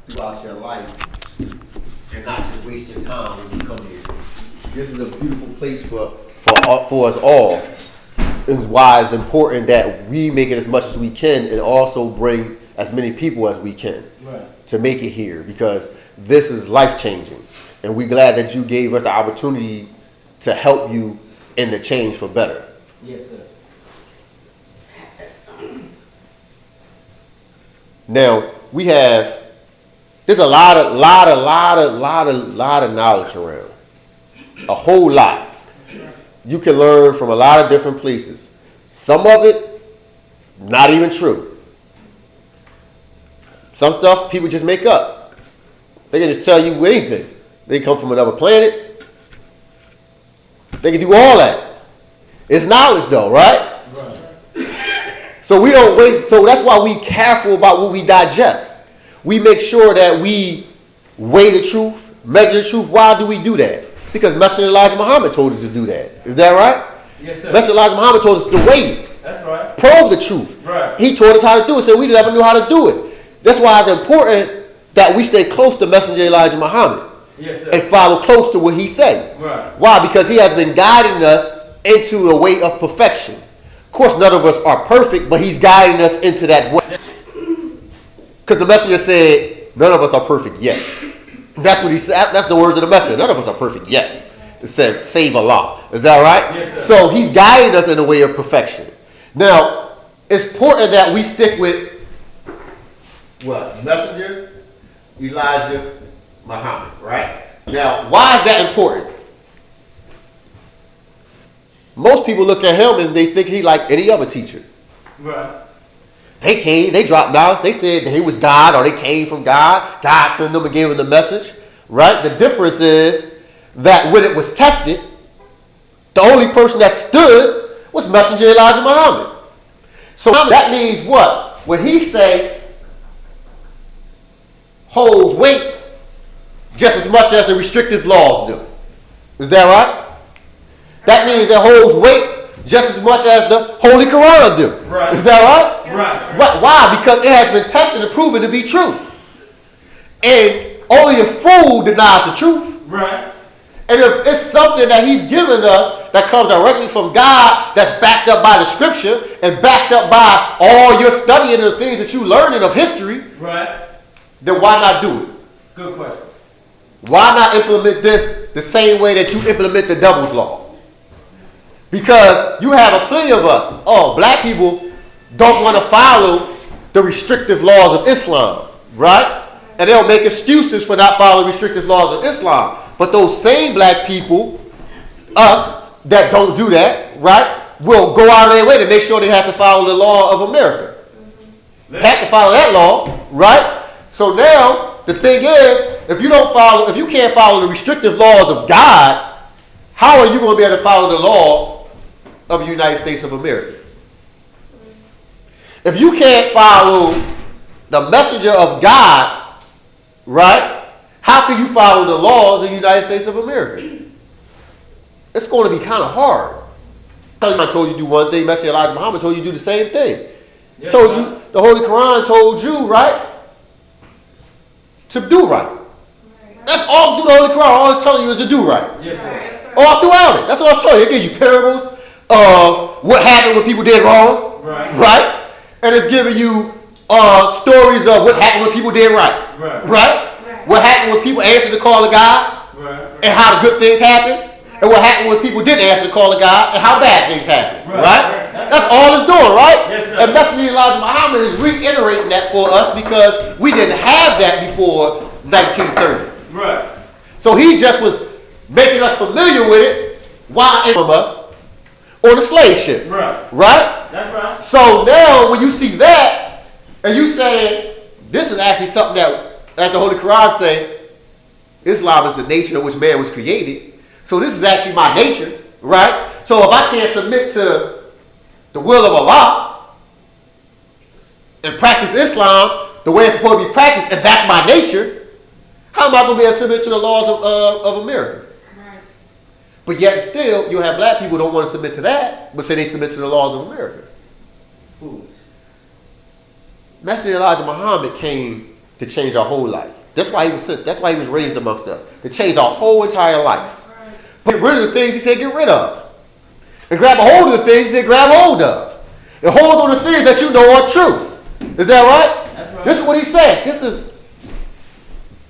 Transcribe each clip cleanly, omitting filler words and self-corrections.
throughout your life and not just waste your time when you come here. This is a beautiful place for us all. Is why it's important that we make it as much as we can and also bring as many people as we can to make it here, because this is life changing, and we're glad that you gave us the opportunity to help you in the change for better. Yes, sir. Now there's a lot of knowledge around, a whole lot. You can learn from a lot of different places. Some of it, not even true. Some stuff people just make up. They can just tell you anything. They come from another planet. They can do all that. It's knowledge though, right? So we don't waste, so that's why we careful about what we digest. We make sure that we weigh the truth, measure the truth. Why do we do that? Because Messenger Elijah Muhammad told us to do that. Is that right? Yes, sir. Messenger Elijah Muhammad told us to weigh it. That's right. Probe the truth. Right. He taught us how to do it, so we never knew how to do it. That's why it's important that we stay close to Messenger Elijah Muhammad. Yes, sir. And follow close to what he said. Right. Why? Because he has been guiding us into a way of perfection. Of course, none of us are perfect, but he's guiding us into that way. Because the messenger said, none of us are perfect yet. That's what he said. That's the words of the messenger. None of us are perfect yet. It says, save Allah. Is that right? Yes, sir. So he's guiding us in a way of perfection. Now, it's important that we stick with what? Messenger Elijah Muhammad, right? Now, why is that important? Most people look at him and they think he like any other teacher. Right. They dropped knowledge. They said that he was God, or they came from God. God sent them and gave them the message, right? The difference is that when it was tested, the only person that stood was Messenger Elijah Muhammad. So that means what? When he say holds weight just as much as the restrictive laws do. Is that right? That means it holds weight just as much as the Holy Quran do. Right. Is that right? Right. Why? Because it has been tested and proven to be true. And only a fool denies the truth. Right. And if it's something that he's given us that comes directly from God, that's backed up by the scripture and backed up by all your studying and the things that you learning of history, Right. then why not do it? Good question. Why not implement this the same way that you implement the devil's law? Because you have a plenty of us. Oh, black people don't want to follow the restrictive laws of Islam, right? And they'll make excuses for not following restrictive laws of Islam. But those same black people, us, that don't do that, right, will go out of their way to make sure they have to follow the law of America. They have to follow that law, right? So now, the thing is, if you can't follow the restrictive laws of God, how are you going to be able to follow the law of the United States of America? If you can't follow the messenger of God, right, how can you follow the laws of the United States of America? It's going to be kind of hard. I told you to do one thing, Messenger Elijah Muhammad told you to do the same thing. Yes, Told you, the Holy Quran told you, right, to do right. That's all through the Holy Quran. All it's telling you is to do right. Yes, sir. All throughout it. That's all it's telling you. It gives you parables of what happened when people did wrong. Right? And it's giving you stories of what happened when people did right. Right? What happened when people answered the call of God. And how the good things happened. And what happened when people didn't answer the call of God. And how bad things happened. Right? That's all it's doing, right? Yes, sir. And Messenger Elijah Muhammad is reiterating that for us because we didn't have that before 1930. Right. So he just was making us familiar with it while in from us on the slave ship. Right. Right? That's right. So now when you see that and you say this is actually something that, as the Holy Quran say, Islam is the nature in which man was created. So this is actually my nature, right? So if I can't submit to the will of Allah and practice Islam the way it's supposed to be practiced, and that's my nature, how am I going to be able to submit to the laws of America? Right. But yet still, you have black people who don't want to submit to that, but say they submit to the laws of America. Foolish. Messenger Elijah Muhammad came to change our whole life. That's why he was sent. That's why he was raised amongst us. To change our whole entire life. Get rid of the things he said get rid of. And grab a hold of the things he said grab hold of. And hold on to the things that you know are true. Is that right? That's right. This is what he said.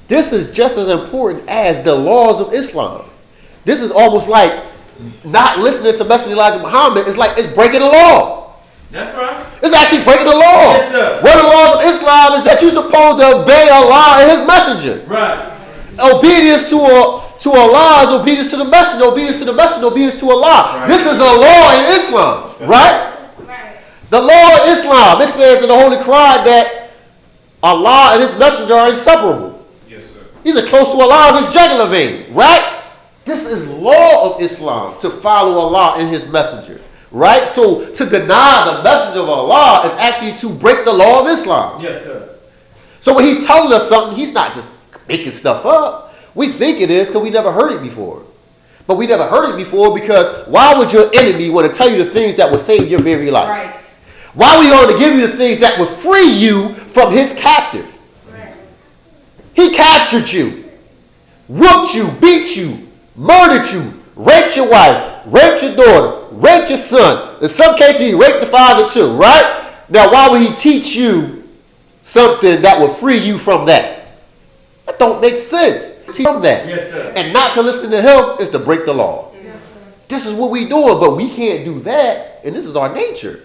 This is just as important as the laws of Islam. This is almost like not listening to Messenger Elijah Muhammad. It's like it's breaking the law. That's right. It's actually breaking the law. Yes, sir. One of the laws of Islam is that you're supposed to obey Allah and His messenger. Right. Obedience to Allah is obedience to the messenger. Obedience to the messenger, obedience to Allah. Right. This is a law in Islam, right? Right. The law of Islam. It says in the Holy Quran that Allah and His messenger are inseparable. Yes, sir. These are close to Allah as His jugular vein, right? This is law of Islam, to follow Allah and His messenger, right? So to deny the messenger of Allah is actually to break the law of Islam. Yes, sir. So when he's telling us something, he's not just making stuff up. We think it is because we never heard it before. But we never heard it before because why would your enemy want to tell you the things that will save your very life? Right. Why would he want to give you the things that will free you from his captive? Right. He captured you, whooped you, beat you, murdered you, raped your wife, raped your daughter, raped your son. In some cases, he raped the father too, right? Now, why would he teach you something that will free you from that? That don't make sense. Teach from that. Yes, sir. And not to listen to him is to break the law. Yes, sir. This is what we doing, but we can't do that, and this is our nature.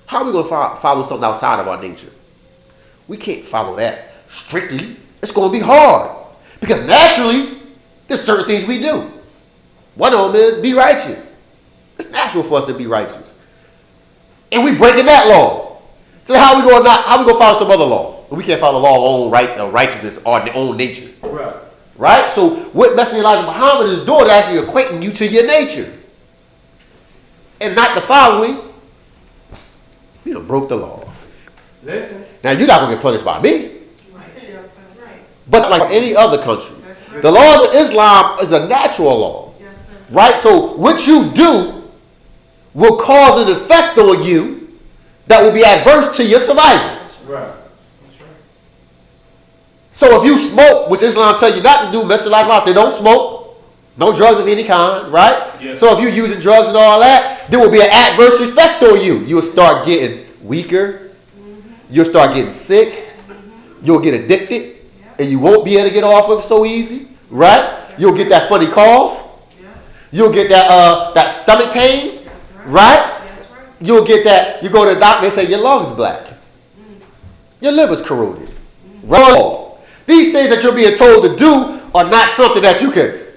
How are we going to follow something outside of our nature? We can't follow that strictly. It's going to be hard because naturally, there's certain things we do. One of them is be righteous. It's natural for us to be righteous, and we breaking that law. So how we going to follow some other law? We can't follow the law of our own righteousness or our own nature. Right. Right? So what Messenger Elijah Muhammad is doing is actually equating you to your nature. And not the following. You done broke the law. Listen. Now you're not going to get punished by me. Right. Yes, sir. Right. But like any other country. That's right. The laws of Islam is a natural law. Yes, sir. Right? So what you do will cause an effect on you that will be adverse to your survival. Right. So if you smoke, which Islam tells you not to do, Messenger Elijah say don't smoke, no drugs of any kind, right? Yes. So if you're using drugs and all that, there will be an adverse effect on you. You'll start getting weaker. You'll start getting sick. You'll get addicted, and you won't be able to get off of it so easy, right? You'll get that funny cough. You'll get that stomach pain, That's right. right? That's right. You'll get that. You go to the doctor, they say your lungs black, your liver's corroded. Right? These things that you're being told to do are not something that you can,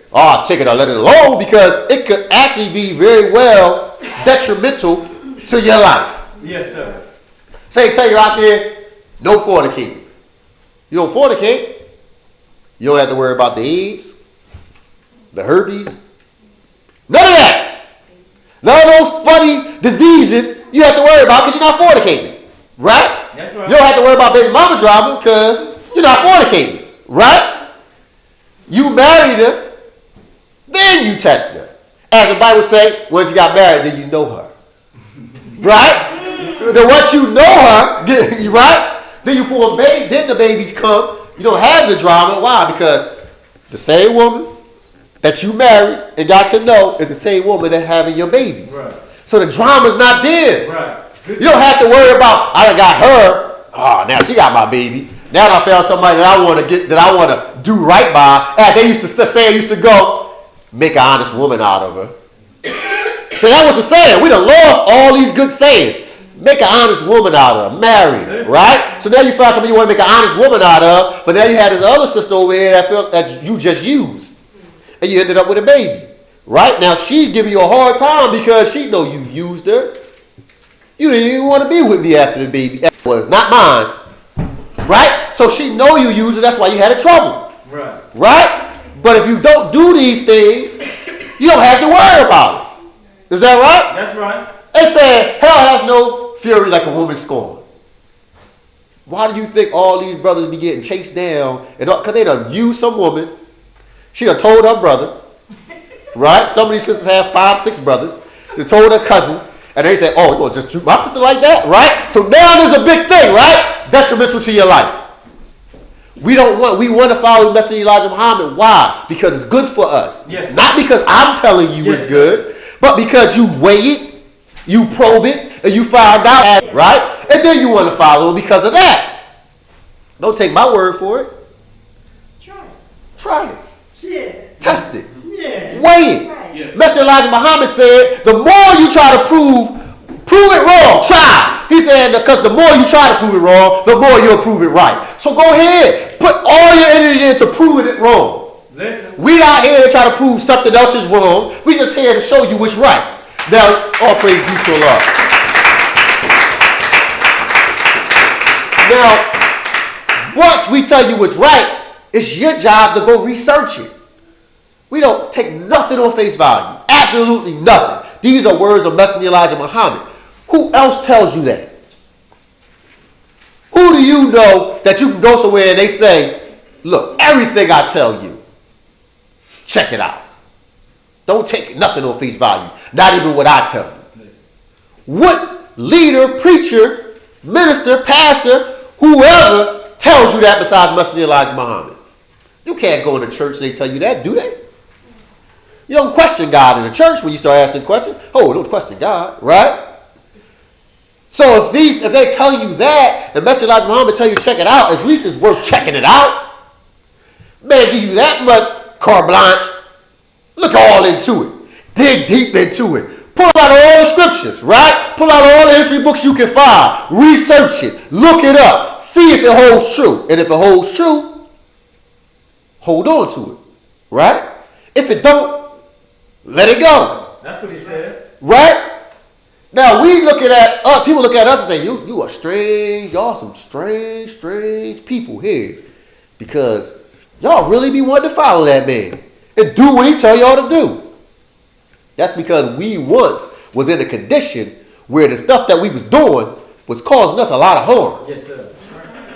take it or let it alone, because it could actually be very well detrimental to your life. Yes, sir. Say, tell you out there, no fornicating. You don't fornicate, you don't have to worry about the AIDS, the herpes, none of that. None of those funny diseases you have to worry about because you're not fornicating, right? That's right. You don't have to worry about baby mama drama because you're not fornicating, right? You married her, then you test her. As the Bible says, once you got married, then you know her. Right? Then once you know her, right? Then you pull a baby, then the babies come. You don't have the drama. Why? Because the same woman that you married and got to know is the same woman that having your babies. Right. So the drama's not there. Right. You don't have to worry about, I done got her. Oh, now she got my baby. Now I found somebody that I want to do right by. As they used to say, go, make an honest woman out of her. So that's what the saying. We done lost all these good sayings. Make an honest woman out of her. Marry her, right? So now you found somebody you want to make an honest woman out of, but now you had this other sister over here that you just used. And you ended up with a baby. Right? Now she's giving you a hard time because she know you used her. You didn't even want to be with me after the baby. That was not mine. Right? So she know you used her. That's why you had a trouble. Right. Right? But if you don't do these things, you don't have to worry about it. Is that right? That's right. They said hell has no fury like a woman scorned. Why do you think all these brothers be getting chased down? Because they done used some woman. She done told her brother. Right? Some of these sisters have 5, 6 brothers. She told her cousins. And they said, oh, you want to just shoot my sister like that? Right? So now there's a big thing, right? Detrimental to your life. We want to follow Messenger Elijah Muhammad. Why? Because it's good for us. Yes. Not because I'm telling you it's good, but because you weigh it, you probe it, and you find out, right? And then you want to follow him because of that. Don't take my word for it. Try it. Yeah. Test it. Yeah. Weigh it. Right. Yes. Messenger Elijah Muhammad said, the more you try to prove it wrong. Try. He said, because the more you try to prove it wrong, the more you'll prove it right. So go ahead. Put all your energy into proving it wrong. Listen. We're not here to try to prove something else is wrong. We're just here to show you what's right. Now, all praise be to Allah. Now, once we tell you what's right, it's your job to go research it. We don't take nothing on face value. Absolutely nothing. These are words of Messenger Elijah Muhammad. Who else tells you that? Who do you know that you can go somewhere and they say, look, everything I tell you, check it out. Don't take nothing on face value. Not even what I tell you. What leader, preacher, minister, pastor, whoever tells you that besides Messenger Elijah Muhammad? You can't go in the church and they tell you that, do they? You don't question God in the church when you start asking questions. Oh, don't question God, right? So if they're telling you that, and Messenger Elijah Muhammad tell you check it out, at least it's worth checking it out. Man, give you that much carte blanche. Look all into it. Dig deep into it. Pull out all the scriptures, right? Pull out all the history books you can find. Research it. Look it up. See if it holds true. And if it holds true, hold on to it, right? If it don't, let it go. That's what he said. Right? Now we looking at us, people look at us and say, you are strange, y'all some strange people here. Because y'all really be wanting to follow that man and do what he tell y'all to do. That's because we once was in a condition where the stuff that we was doing was causing us a lot of harm. Yes, sir.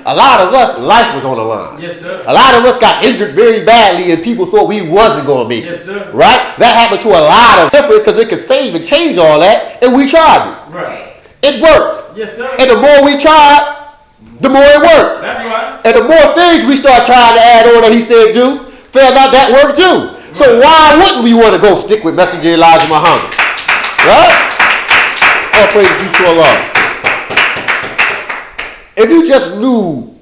A lot of us, life was on the line. Yes, sir. A lot of us got injured very badly and people thought we wasn't going to make it. Yes, sir. Right? That happened to a lot of different because it could save and change all that, and we tried it. Right. It worked. Yes, sir. And the more we tried, the more it worked. That's right. And the more things we start trying to add on that he said do, found out that worked too. So why wouldn't we want to go stick with Messenger Elijah Muhammad? Right? All praise be to Allah. If you just knew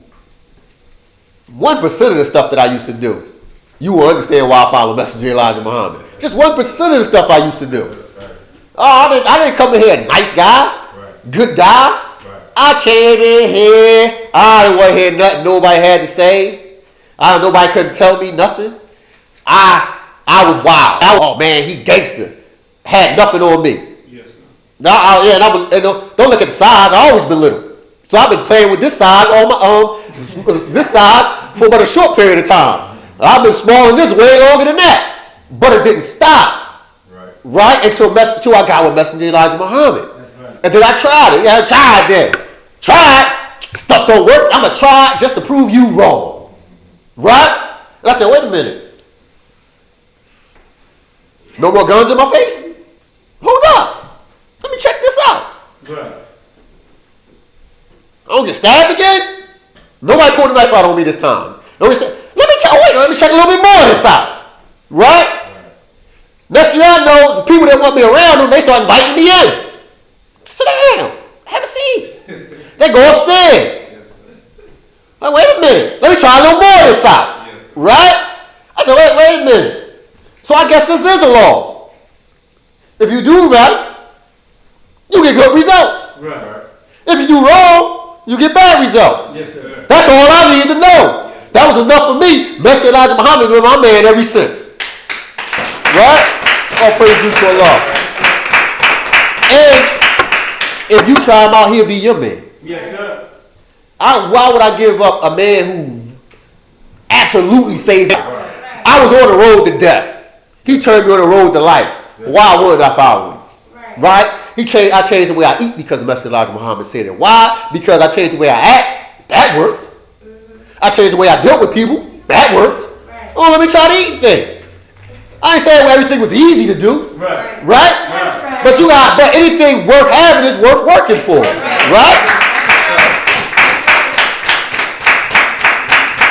1% of the stuff that I used to do, you will understand why I follow Messenger Elijah Muhammad. Just 1% of the stuff I used to do. Oh, I didn't come in here nice guy, good guy. I came in here, I didn't want to hear nothing nobody had to say. Nobody couldn't tell me nothing. I was wild. Oh man, he gangster. Had nothing on me. Yes, sir. Don't look at the size. I always been little. So I've been playing with this size on my own, this size for but a short period of time. I've been small in this way longer than that. But it didn't stop. Right? Until I got with Messenger Elijah Muhammad. That's right. And then I tried it. Yeah, I tried then. Tried. Stuff don't work. I'm going to try it just to prove you wrong. Right? And I said, wait a minute. No more guns in my face? Hold up. Let me check this out. Right. I don't get stabbed again? Nobody pulled a knife out on me this time. Let me check a little bit more of this out. Right? Next thing I know, the people that want me around them, they start inviting me in. Sit down. Have a seat. They go upstairs. Wait a minute. Let me try a little more of this out. Right? I said, wait a minute. So I guess this is the law. If you do right, you get good results. Right. If you do wrong, you get bad results. Yes, sir. That's all I need to know. That was enough for me. Messenger Elijah Muhammad been my man ever since. Right? All praise due to Allah. And if you try him out, he'll be your man. Yes, sir. Why would I give up a man who absolutely saved me? I was on the road to death. He turned me on the road to life. Why wouldn't I follow him? Right? I changed the way I eat because Messenger Elijah Muhammad said it. Why? Because I changed the way I act. That worked. I changed the way I dealt with people. That worked. Oh, let me try to eat things. I ain't saying everything was easy to do. Right. Right? But anything worth having is worth working for. Right?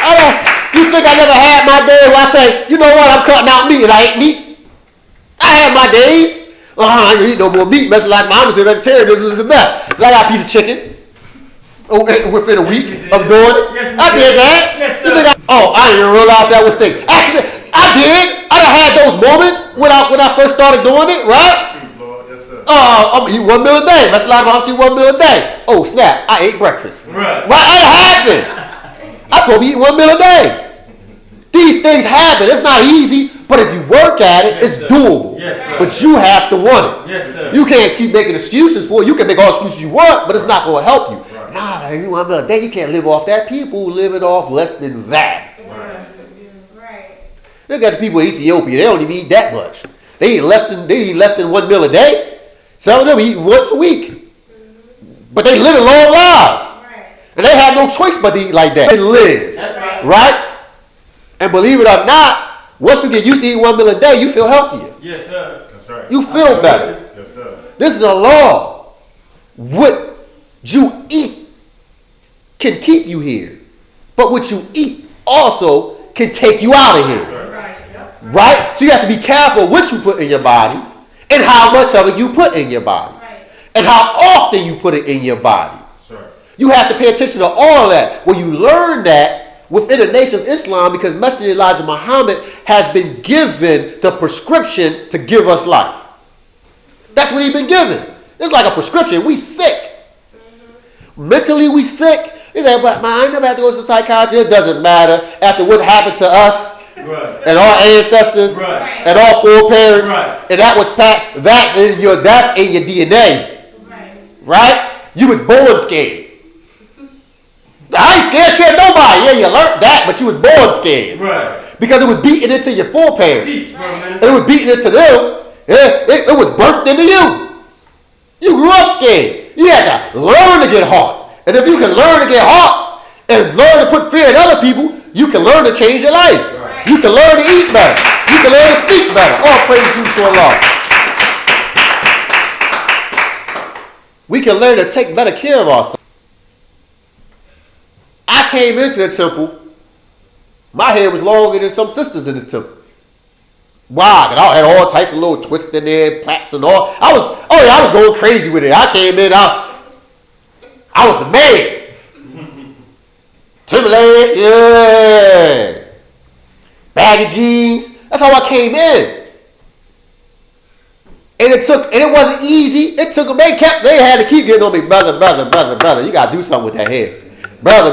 I You think I never had my day where I say, you know what, I'm cutting out meat and I ate meat? I had my days. I ain't eat no more meat. Mess like my mom said, vegetarian, this is the best. I got a piece of chicken. Within a week of doing it. Yes, I did that. Yes, You think I didn't even realize that was thing. Actually, I did. I done had those moments when I first started doing it, right? Yes, sir. I'm eating 1 meal a day. That's a lot of moms eat 1 meal a day. Oh snap! I ate breakfast. Right. It happened. I'm supposed to be eating 1 meal a day. These things happen. It's not easy, but if you work at it, it's doable. Yes, sir. But you have to want it. Yes, sir. You can't keep making excuses for it. You can make all the excuses you want, but it's not going to help you. Right. Nah, you 1 meal a day. You can't live off that. People living off less than that. Right. Look at the people in Ethiopia. They don't even eat that much. They eat less than 1 meal a day. Some of them eat once a week. But they live long lives. And they have no choice but to eat like that. They live. That's right. Right? And believe it or not, once you get used to eating 1 meal a day, you feel healthier. Yes, sir. That's right. You feel better. Yes, sir. This is a law. What you eat can keep you here. But what you eat also can take you out of here. Right? So you have to be careful what you put in your body and how much of it you put in your body. And how often you put it in your body. You have to pay attention to all that. Well, you learn that within the Nation of Islam because Messenger Elijah Muhammad has been given the prescription to give us life. That's what he's been given. It's like a prescription. We sick. Mentally we sick. He said, but man, I never had to go to psychiatrist. It doesn't matter. After what happened to us and our ancestors and our foreparents, and that was that's in your DNA. Right? You was born scared. I ain't scared nobody. Yeah, you learned that, but you was born scared. Right. Because it was beaten into your foreparents. It was beaten into them. It was birthed into you. You grew up scared. You had to learn to get hard. And if you can learn to get hard and learn to put fear in other people, you can learn to change your life. Right. You can learn to eat better. You can learn to speak better. All praise you to Allah. We can learn to take better care of ourselves. I came into the temple, my hair was longer than some sisters in this temple. Wow, and I had all types of little twists in there, plaits and all. I was going crazy with it. I came in, I was the man. Timberlands, yeah. Baggy jeans. That's how I came in. And it wasn't easy. It took them, they had to keep getting on me, brother, you gotta do something with that hair. Brother,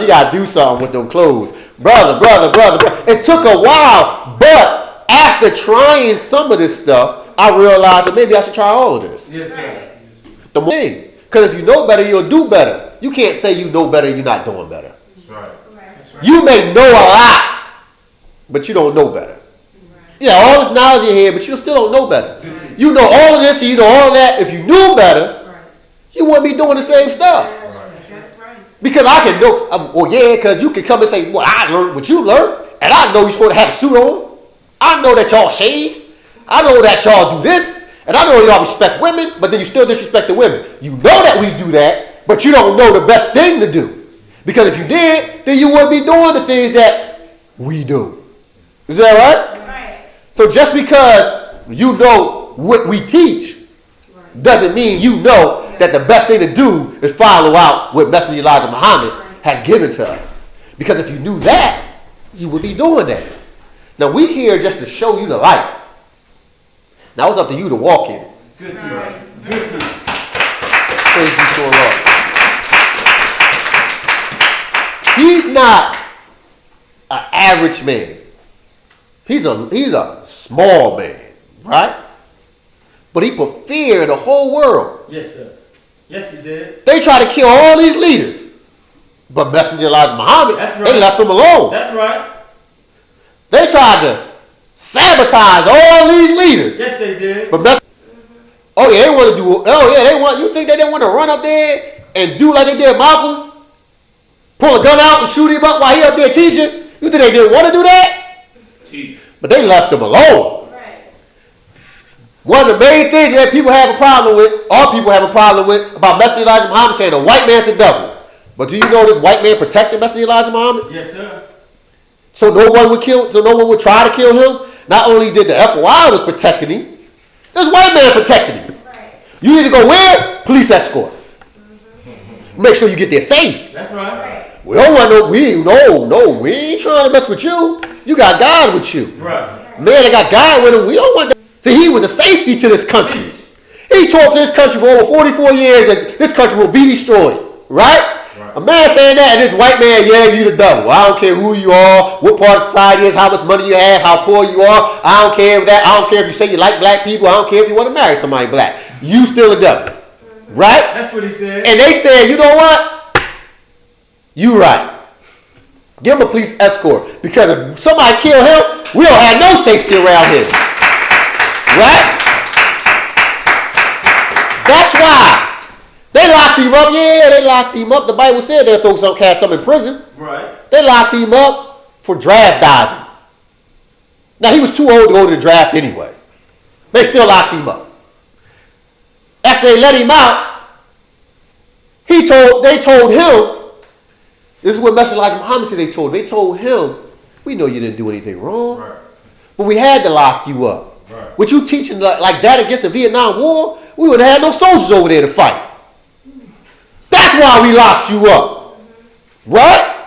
you gotta do something with them clothes. Brother. It took a while, but after trying some of this stuff, I realized that maybe I should try all of this. Yes, sir. The more thing, because if you know better, you'll do better. You can't say you know better and you're not doing better. That's right. You may know a lot, but you don't know better. Yeah, all this knowledge in here, but you still don't know better. You know all of this and you know all of that. If you knew better, you wouldn't be doing the same stuff. Because I can know, because you can come and say, well, I learned what you learned, and I know you're supposed to have a suit on. I know that y'all shave. I know that y'all do this, and I know y'all respect women, but then you still disrespect the women. You know that we do that, but you don't know the best thing to do. Because if you did, then you wouldn't be doing the things that we do. Is that right? Right. So just because you know what we teach doesn't mean you know that the best thing to do is follow out what Messenger Elijah Muhammad has given to us. Because if you knew that, you would be doing that. Now we're here just to show you the light. Now it's up to you to walk in it. Good to you. Good to you. Praise you to Allah. He's not an average man. He's a small man, right? But he put fear in the whole world. Yes, sir. Yes, he did. They tried to kill all these leaders. But Messenger Elijah Muhammad, they left him alone. That's right. They tried to sabotage all these leaders. Yes, they did. But you think they didn't want to run up there and do like they did Malcolm? Pull a gun out and shoot him up while he up there teaching? You think they didn't want to do that? But they left him alone. One of the main things that people have a problem with, all people have a problem with, about Messenger Elijah Muhammad saying a white man's the devil. But do you know this white man protected Messenger Elijah Muhammad? Yes, sir. So no one would try to kill him. Not only did the FOI was protecting him, this white man protected him. Right. You need to go where? Police escort. Make sure you get there safe. That's right. Right. We don't want we ain't trying to mess with you. You got God with you. Right. Man that got God with him, we don't want that. See, he was a safety to this country. He talked to this country for over 44 years that this country will be destroyed. Right? A man saying that and this white man, yeah, you the devil. I don't care who you are, what part of society is, how much money you have, how poor you are. I don't care if that. I don't care if you say you like black people. I don't care if you want to marry somebody black. You still the devil. Right? That's what he said. And they said, you know what? You right. Give him a police escort. Because if somebody kill him, we don't have no safety around here. Right? That's why. They locked him up. Yeah, they locked him up. The Bible said they'll throw some cast some in prison. Right. They locked him up for draft dodging. Now, he was too old to go to the draft anyway. They still locked him up. After they let him out, they told him, this is what Messenger Elijah Muhammad said they told him, we know you didn't do anything wrong, Right. but we had to lock you up. Right. With you teaching like that against the Vietnam War, we would have had no soldiers over there to fight. That's why we locked you up. Right?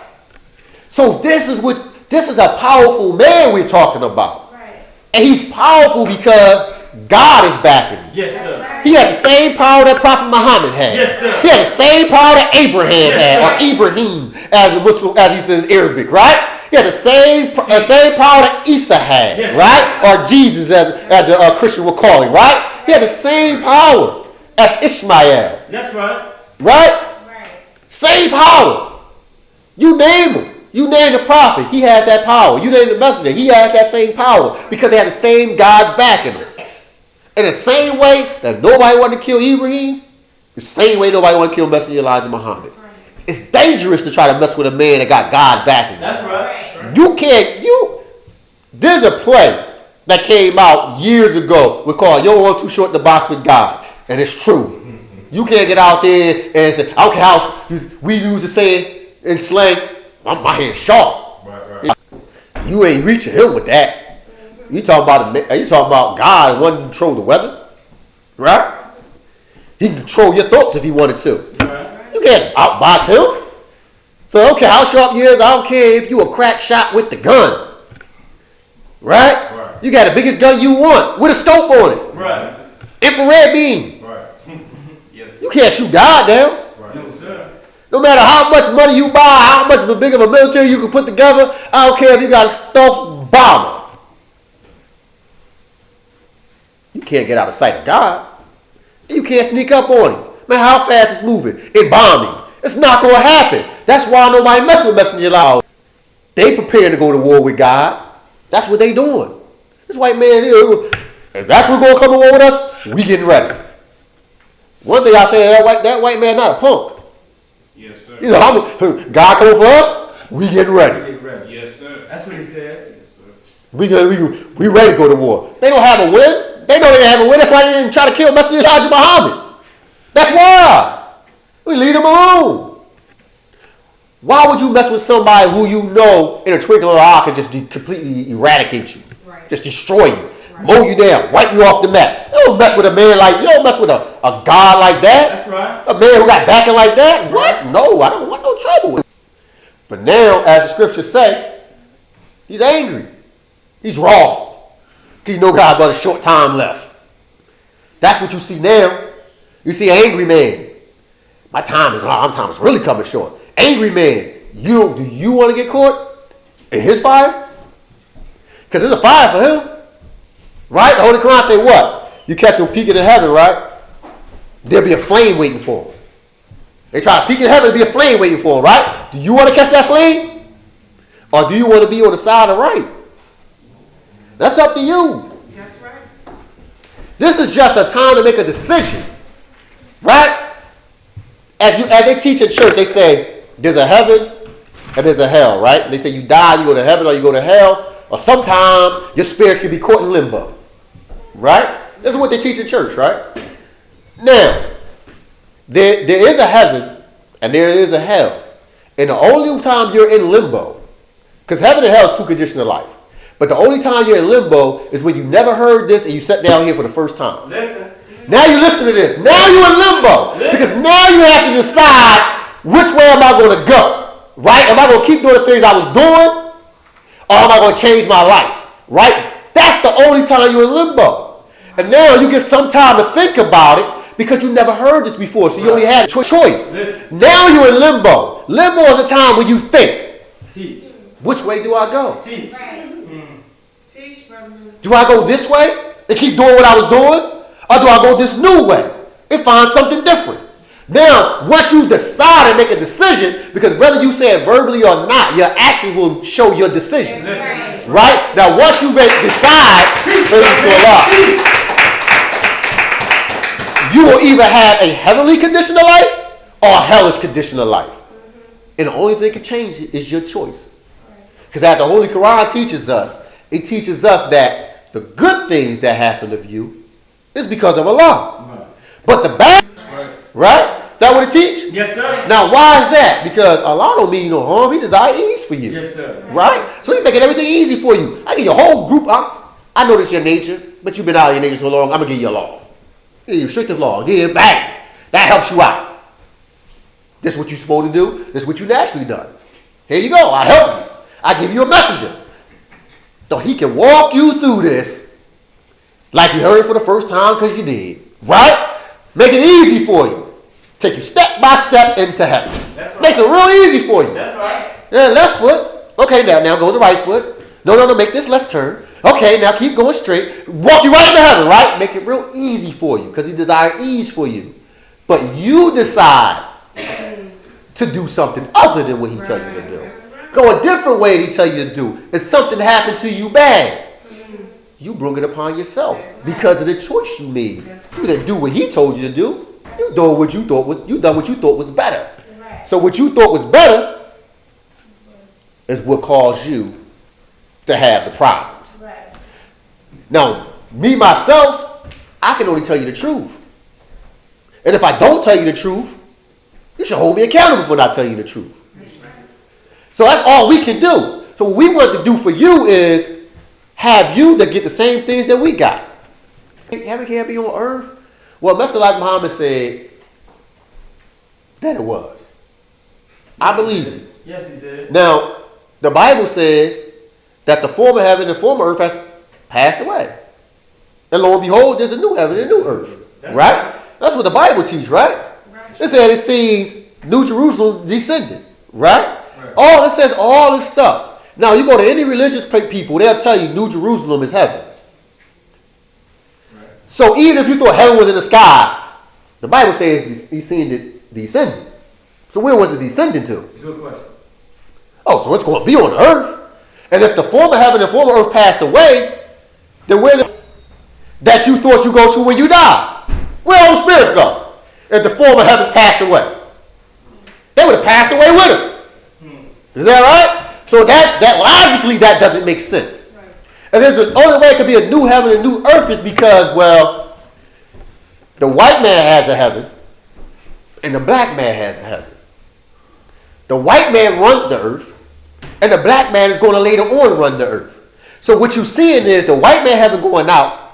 So this is a powerful man we're talking about. Right. And he's powerful because God is backing him. Yes, That's sir. right. He had the same power that Prophet Muhammad had. Yes, sir. He had the same power that Abraham Yes, had, or Ibrahim, as he says in Arabic, right? He had the same power that Isa had, Yes, right? Or Jesus, as the Christian will call him, right? He had the same power as Ishmael, That's right. right? Right. Same power. You name him. You name the prophet. He had that power. You name the messenger. He had that same power because they had the same God backing him. In the same way that nobody wanted to kill Ibrahim, the same way nobody wanted to kill Messenger Elijah Muhammad. That's right. It's dangerous to try to mess with a man that got God backing him. That's right. That's right. You can't, there's a play that came out years ago. We call it Yo One Too Short to Box with God. And it's true. You can't get out there and say, I don't care how we use the saying in slang, my hand's sharp. Right. You ain't reaching him with that. You talking about God and one can control the weather, right? He can control your thoughts if he wanted to. Right. You can't outbox him. So I don't care how sharp you is. I don't care if you a crack shot with the gun, right? Right. You got the biggest gun you want with a scope on it, Right. infrared beam. Right. Yes. You can't shoot God down. Right. No, sir. No matter how much money you buy, how much of a big of a military you can put together, I don't care if you got a stealth bomber. You can't get out of sight of God. You can't sneak up on him. Man, how fast it's moving. It bombing. It's not going to happen. That's why nobody mess with Messenger Elijah. They preparing to go to war with God. That's what they doing. This white man, if that's what's going to come to war with us, we getting ready. One thing I say, that white man not a punk. Yes, sir. You know, God coming for us, we getting ready. Get ready. Yes, sir. That's what he said. Yes, sir. We ready to go to war. They don't have a win. They know they didn't have a win. That's why they didn't try to kill Messenger Elijah Muhammad. That's why. We leave them alone. Why would you mess with somebody who you know in a twinkle of an eye can just completely eradicate you? Right. Just destroy you. Right. Mow you down. Wipe you off the map. You don't mess with a man like, you don't mess with a God like that. That's right. A man who got backing like that? What? No, I don't want no trouble with him. But now, as the scriptures say, he's angry. He's wroth. He know God got a short time left. That's what you see now. You see an angry man. My time is really coming short. Angry man. Do you want to get caught in his fire? Because there's a fire for him. Right? The Holy Quran say what? You catch him peeking in heaven, right? There'll be a flame waiting for him. They try to peek in heaven, there'll be a flame waiting for him, right? Do you want to catch that flame? Or do you want to be on the side of right? That's up to you. That's right. This is just a time to make a decision. Right? As they teach in church, they say there's a heaven and there's a hell, right? They say you die, you go to heaven or you go to hell, or sometimes your spirit can be caught in limbo. Right? This is what they teach in church, right? Now, there is a heaven and there is a hell. And the only time you're in limbo Because heaven and hell is two conditions of life. But the only time you're in limbo is when you never heard this and you sat down here for the first time. Listen. Now you listen to this. Now you're in limbo. Because now you have to decide which way am I going to go. Right? Am I going to keep doing the things I was doing? Or am I going to change my life? Right? That's the only time you're in limbo. And now you get some time to think about it because you never heard this before. So you only had a choice. Now you're in limbo. Limbo is a time when you think. Teach. Which way do I go? Teach. Teach, brother. Do I go this way and keep doing what I was doing? Or do I go this new way and find something different? Now, once you decide and make a decision, because whether you say it verbally or not, your action will show your decision. Right? Now, once you decide, you will either have a heavenly condition of life or a hellish condition of life. And the only thing that can change it is your choice. Because as the Holy Quran teaches us, it teaches us that the good things that happen to you is because of Allah. But the bad, right? That what it teach? Yes, sir. Now, why is that? Because Allah don't mean you no harm. He desire ease for you. Yes, sir. Right? So He's making everything easy for you. I give you a whole group. I know this is your nature, but you've been out of your nature so long. I'm going to give you a law. Give you restrictive law. Give you bang. That helps you out. This is what you're supposed to do. This is what you naturally done. Here you go. I help you. I give you a messenger. So He can walk you through this like you heard it for the first time because you did. Right? Make it easy for you. Take you step by step into heaven. That's right. Makes it real easy for you. That's right. Yeah, left foot. Okay, now go to the right foot. No, make this left turn. Okay, now keep going straight. Walk you right into heaven, right? Make it real easy for you because He desires ease for you. But you decide to do something other than what He tells you to do. Go a different way He tell you to do. And something happened to you bad. You brought it upon yourself because of the choice you made. You didn't do what He told you to do. You done what you thought was better. So what you thought was better is what caused you to have the problems. Now, me myself, I can only tell you the truth. And if I don't tell you the truth, you should hold me accountable for not telling you the truth. So that's all we can do. So what we want to do for you is have you to get the same things that we got. Heaven can't be on earth. Well, Messenger Muhammad said that it was. I believe it. Yes, he did. Now, the Bible says that the former heaven and the former earth has passed away. And lo and behold, there's a new heaven and a new earth. Right? That's what the Bible teaches, right? It said it sees New Jerusalem descending. Right? It says all this stuff. Now, you go to any religious people, they'll tell you New Jerusalem is heaven. So even if you thought heaven was in the sky, the Bible says He's seen it descending. So where was it descending to? Good question. Oh, so it's going to be on earth. And if the former heaven and former earth passed away, then where that you thought you go to when you die? Where all the spirits go? If the former heavens passed away, they would have passed away with them. Is that right? So that logically that doesn't make sense. And there's the only way it could be a new heaven and new earth is because, well, the white man has a heaven and the black man has a heaven. The white man runs the earth and the black man is going to later on run the earth. So what you're seeing is the white man heaven going out,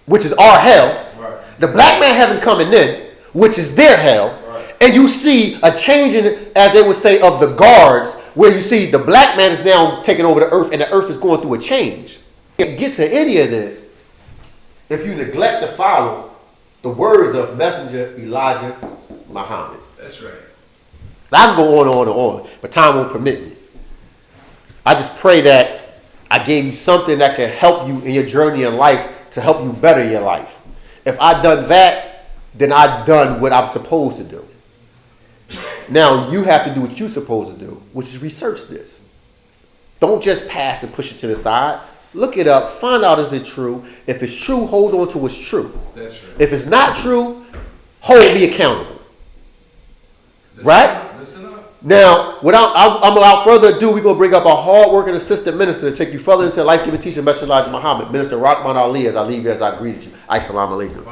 which is our hell. Right. The black man heaven coming in, which is their hell. Right. And you see a change in, as they would say, of the guards, where you see the black man is now taking over the earth and the earth is going through a change. Get to any of this if you neglect to follow the words of Messenger Elijah Muhammad. That's right. I can go on and on, but time won't permit me. I just pray that I gave you something that can help you in your journey in life to help you better your life. If I done that, then I've done what I'm supposed to do. Now you have to do what you're supposed to do, which is research this. Don't just pass and push it to the side. Look it up. Find out if it's true. If it's true, hold on to what's true. That's right. If it's not true, hold me accountable. Right? Listen up. Now, without further ado, we're going to bring up our hard-working assistant minister to take you further into life-giving teacher, Messenger Elijah Muhammad, Minister Rahman Ali, as I leave you as I greeted you. Assalamu alaikum.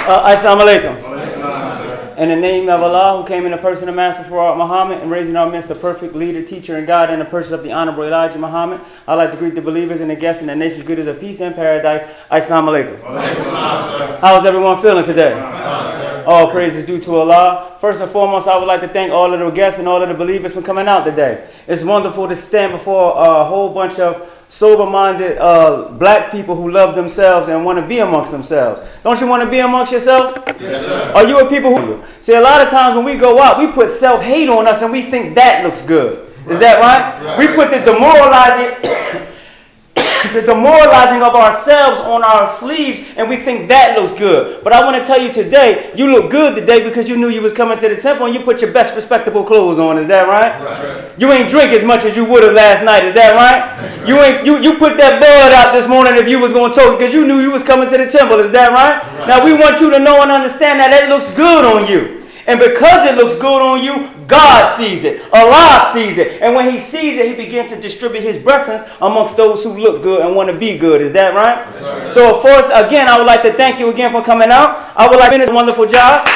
Assalamu alaikum. In the name of Allah, who came in the person of Master Farad Muhammad and raising our midst the perfect leader, teacher, and guide in the person of the Honorable Elijah Muhammad, I'd like to greet the believers and the guests and the nation's greeters of peace and paradise. Assalamu alaikum. How's everyone feeling today? All praise is due to Allah. First and foremost, I would like to thank all of the guests and all of the believers for coming out today. It's wonderful to stand before a whole bunch of sober-minded black people who love themselves and want to be amongst themselves. Don't you want to be amongst yourself? Yes, sir. Are you a people who... See, a lot of times when we go out, we put self-hate on us and we think that looks good. Is that right? We put the demoralizing of ourselves on our sleeves and we think that looks good. But I want to tell you today, you look good today because you knew you was coming to the temple and you put your best respectable clothes on. Is that right? Right. You ain't drink as much as you would have last night. Is that right? You put that bud out this morning if you was going to talk because you knew you was coming to the temple. Is that right? Now we want you to know and understand that looks good on you. And because it looks good on you, God sees it. Allah sees it. And when he sees it, he begins to distribute his blessings amongst those who look good and want to be good. Is that right? Right. So first, again, I would like to thank you again for coming out. I would like to finish a wonderful job.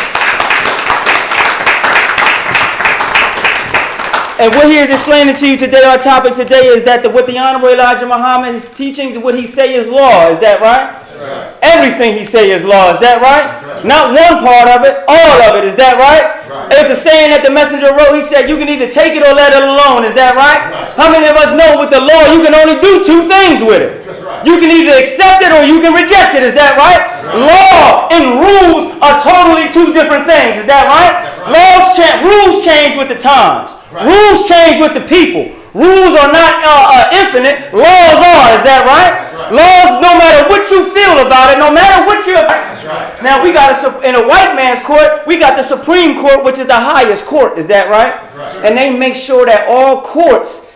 And what he is explaining to you today, our topic today is that what the Honorable Elijah Muhammad, his teachings, what he say is law. Is that right? Right. Everything he say is law. Is that right? Right? Not one part of it, all of it. Is that right? Right. It's a saying that the messenger wrote. He said, you can either take it or let it alone. Is that right? Right. How many of us know with the law, you can only do two things with it? That's right. You can either accept it or you can reject it. Is that right? Right. Law and rules are totally two different things. Is that right? Right. Rules change with the times. Right. Rules change with the people. Rules are not infinite. Laws are. Is that right? Right. Laws, no matter what you feel about it, no matter what you're... That's right. Now, we got in a white man's court, we got the Supreme Court, which is the highest court. Is that right? Right. And they make sure that all courts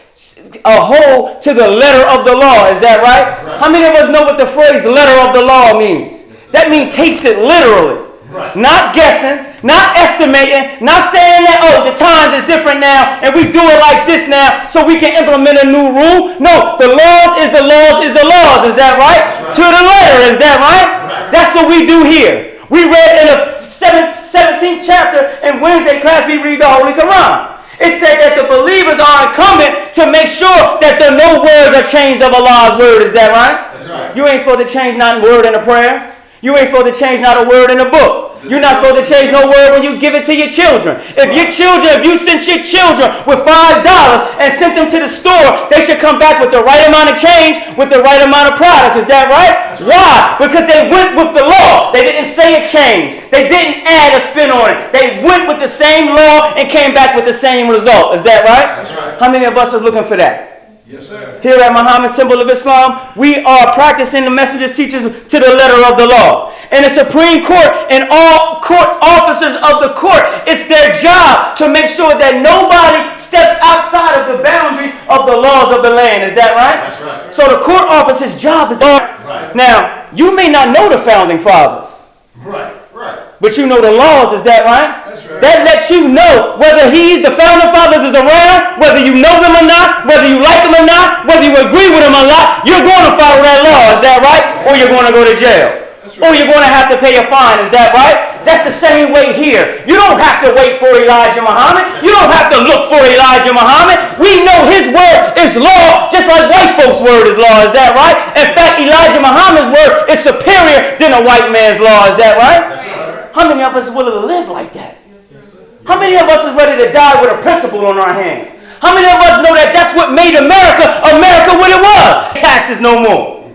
hold to the letter of the law. Is that right? Right. How many of us know what the phrase letter of the law means? That means takes it literally. Right. Not guessing, not estimating, not saying that, oh, the times is different now and we do it like this now so we can implement a new rule. No, the laws is the laws is the laws. Is that right? Right. To the letter. Is that right? Right? That's what we do here. We read in the 17th chapter in Wednesday class, we read the Holy Quran. It said that the believers are incumbent to make sure that no words are changed of Allah's word. Is that right? That's right. You ain't supposed to change not a word in a prayer. You ain't supposed to change not a word in a book. You're not supposed to change no word when you give it to your children. If you sent your children with $5 and sent them to the store, they should come back with the right amount of change, with the right amount of product. Is that right? Why? Because they went with the law. They didn't say it changed. They didn't add a spin on it. They went with the same law and came back with the same result. Is that right? That's right. How many of us are looking for that? Yes, sir. Here at Muhammad Symbol of Islam, we are practicing the messenger's teachings to the letter of the law. And the Supreme Court and all court officers of the court, it's their job to make sure that nobody steps outside of the boundaries of the laws of the land. Is that right? That's right. So the court officer's job is... Right. Now, you may not know the founding fathers. Right. Right. But you know the laws. Is that right? That's right. That lets you know whether the founding fathers is around, whether you know them or not, whether you like them or not, whether you agree with them or not, you're going to follow that law. Is that right? Or you're going to go to jail. Or you're going to have to pay a fine. Is that right? That's the same way here. You don't have to wait for Elijah Muhammad. You don't have to look for Elijah Muhammad. We know his word is law, just like white folks' word is law. Is that right? In fact, Elijah Muhammad's word is superior than a white man's law. Is that right? How many of us is willing to live like that? How many of us is ready to die with a principle on our hands? How many of us know that that's what made America what it was? Taxes no more.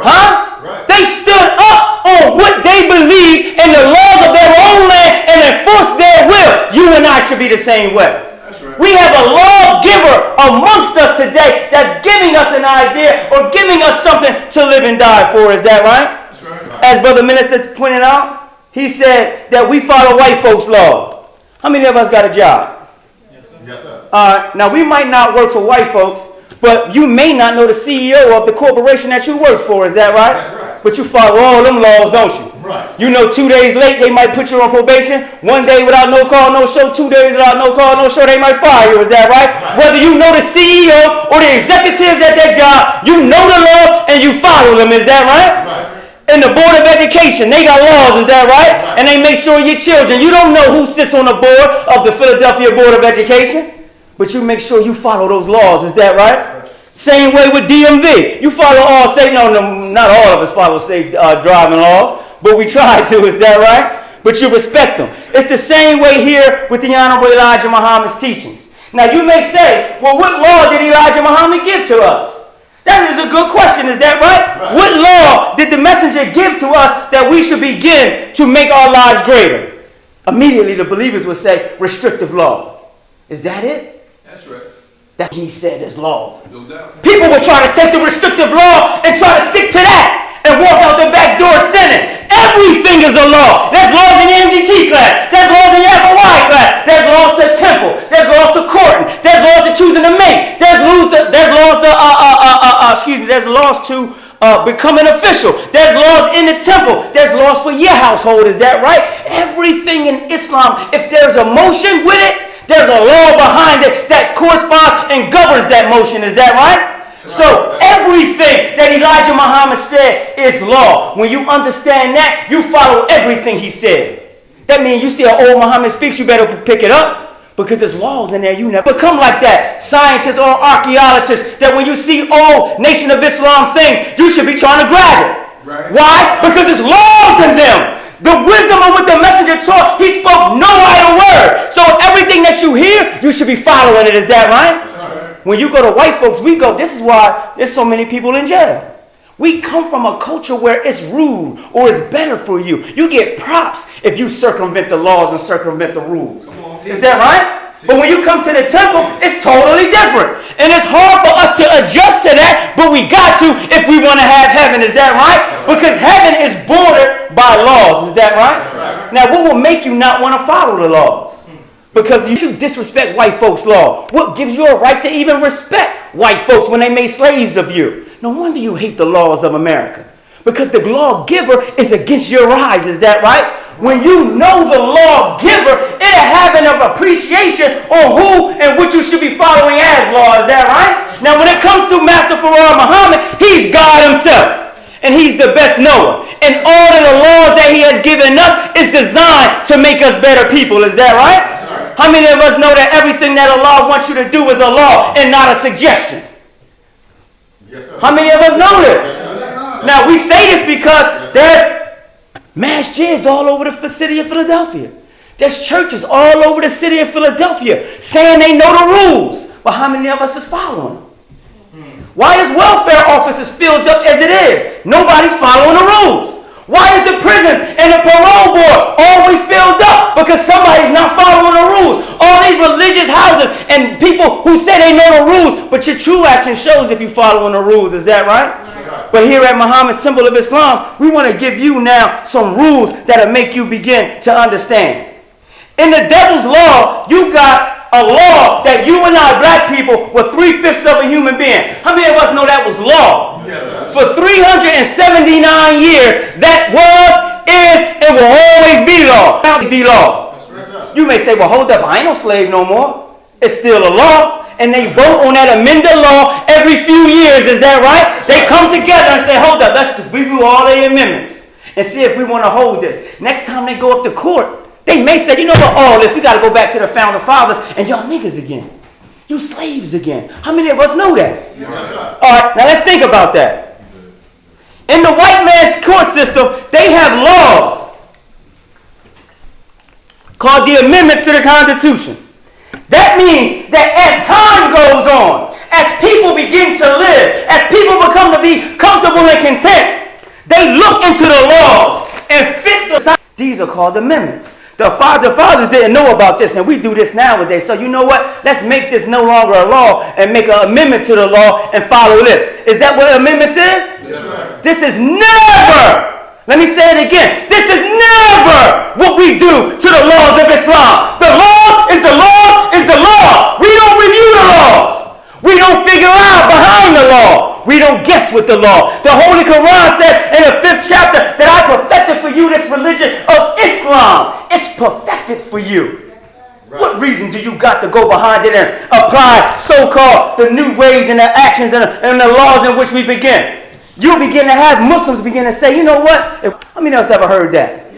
Huh? They stood up on what they believed in the laws of their own land and enforced their will. You and I should be the same way. Right. We have a lawgiver amongst us today that's giving us an idea or giving us something to live and die for. Is that right? That's right. As Brother Minister pointed out, he said that we follow white folks' law. How many of us got a job? Yes, sir. Now, we might not work for white folks, but you may not know the CEO of the corporation that you work for. Is that right? That's right. But you follow all them laws, don't you? Right. You know 2 days late, they might put you on probation. 1 day without no call, no show. 2 days without no call, no show, they might fire you. Is that right? Whether you know the CEO or the executives at that job, you know the laws and you follow them. Is that right? And the Board of Education, they got laws, is that right? And they make sure your children, you don't know who sits on the board of the Philadelphia Board of Education, but you make sure you follow those laws, is that right? Same way with DMV. You follow all safe, no, not all of us follow safe driving laws, but we try to, is that right? But you respect them. It's the same way here with the Honorable Elijah Muhammad's teachings. Now you may say, well, what law did Elijah Muhammad give to us? That is a good question, is that right? What law did the messenger give to us that we should begin to make our lives greater? Immediately the believers would say, restrictive law. Is that it? That's right. That he said is law. No doubt. People would try to take the restrictive law and try to stick to that and walk out the back door sinning. Everything is a law. There's laws in the MDT class. There's laws in the FOI class. There's laws to temple. There's laws to courting. There's laws to choosing a mate. There's laws to there's laws to becoming official. There's laws in the temple. There's laws for your household. Is that right? Everything in Islam, if there's a motion with it, there's a law behind it that corresponds and governs that motion. Is that right? So everything that Elijah Muhammad said is law. When you understand that, you follow everything he said. That means you see an old Muhammad speaks, you better pick it up. Because there's laws in there. You never become like that. Scientists or archaeologists, that when you see old Nation of Islam things, you should be trying to grab it. Right. Why? Because there's laws in them. The wisdom of what the messenger taught, he spoke no idle word. So everything that you hear, you should be following it. Is that right? When you go to white folks, we go, this is why there's so many people in jail. We come from a culture where it's rude or it's better for you. You get props if you circumvent the laws and circumvent the rules. Is that right? But when you come to the temple, it's totally different. And it's hard for us to adjust to that, but we got to if we want to have heaven. Is that right? Because heaven is bordered by laws. Is that right? Now, what will make you not want to follow the laws? Because you should disrespect white folks' law. What gives you a right to even respect white folks when they made slaves of you? No wonder you hate the laws of America. Because the lawgiver is against your eyes. Is that right? When you know the lawgiver, it'll have an appreciation on who and what you should be following as law. Is that right? Now, when it comes to Master Farrar Muhammad, he's God himself. And he's the best knower. And all of the laws that he has given us is designed to make us better people. Is that right? How many of us know that everything that Allah wants you to do is a law and not a suggestion? Yes, sir. How many of us know this? Now, we say this because there's masjids all over the city of Philadelphia. There's churches all over the city of Philadelphia saying they know the rules. But how many of us is following them? Why is welfare offices filled up as it is? Nobody's following the rules. Why is the prisons and the parole board always filled up? Because somebody's not following the rules. All these religious houses and people who say they know the rules, but your true action shows if you're following the rules. Is that right? But here at Muhammad's Symbol of Islam, we want to give you now some rules that'll make you begin to understand. In the devil's law, you got a law that you and I, black people, were 3/5 of a human being. How many of us know that was law? Yes, sir. For 379 years, that was, is, and will always be law. Be law. You may say, well, hold up, I ain't no slave no more. It's still a law. And they vote on that amended law every few years. Is that right? They come together and say, hold up, let's review all the amendments and see if we want to hold this. Next time they go up to court, they may say, you know what, all this, we got to go back to the founding fathers and y'all niggas again. You slaves again. How many of us know that? Yes, sir. All right, now let's think about that. In the white man's court system, they have laws called the amendments to the Constitution. That means that as time goes on, as people begin to live, as people become to be comfortable and content, they look into the laws and fit the... These are called amendments. The fathers didn't know about this, and we do this nowadays. So you know what? Let's make this no longer a law and make an amendment to the law and follow this. Is that what amendments is? Yes, sir. This is never, let me say it again, this is never what we do to the laws of Islam. The law is the law is the law. We don't review the laws. We don't figure out behind the law. We don't guess with the law. The Holy Quran says in the 5th chapter that I perfected for you this religion of Islam. It's perfected for you. Right. What reason do you got to go behind it and apply so-called the new ways and the actions and the laws in which we begin? you begin to have Muslims begin to say, you know what? How many else ever heard that?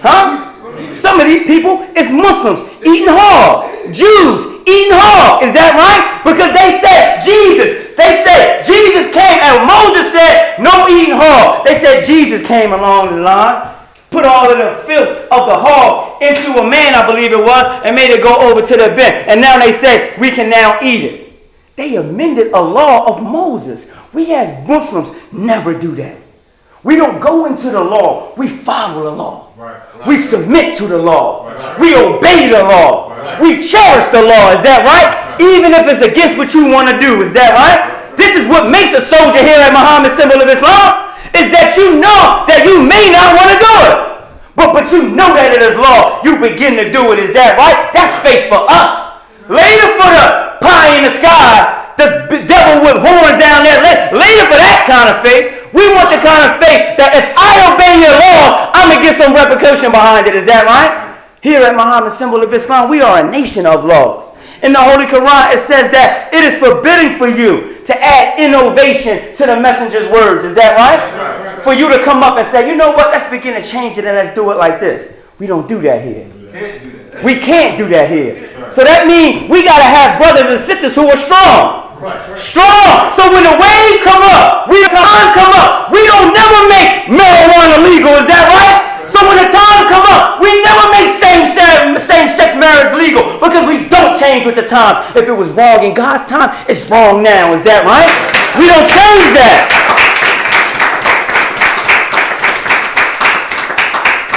Huh? Some of these people is Muslims eating hog. Jews eating hog. Is that right? Because they said Jesus came, and Moses said no eating hog. They said Jesus came along the line, put all of the filth of the hog into a man, I believe it was, and made it go over to the bin. And now they say we can now eat it. They amended a law of Moses. We as Muslims never do that. We don't go into the law. We follow the law. We submit to the law. We obey the law. We cherish the law. Is that right? Even if it's against what you want to do. Is that right? This is what makes a soldier here at Muhammad's Symbol of Islam, is that you know that you may not want to do it. But you know that it is law. You begin to do it. Is that right? That's faith for us. Later for the pie in the sky, the devil with horns down there. Later for that kind of faith. We want the kind of faith that if I obey your laws, I'm going to get some repercussion behind it. Is that right? Here at Muhammad's Symbol of Islam, we are a nation of laws. In the Holy Quran, it says that it is forbidden for you to add innovation to the messenger's words. Is that right? For you to come up and say, you know what, let's begin to change it and let's do it like this. We don't do that here. We can't do that here. So that means we got to have brothers and sisters who are strong. Strong. So when the wave come up, we don't never make marijuana legal. Is that right? So when the time come up, we never make same-sex marriage legal because we don't change with the times. If it was wrong in God's time, it's wrong now. Is that right? We don't change that.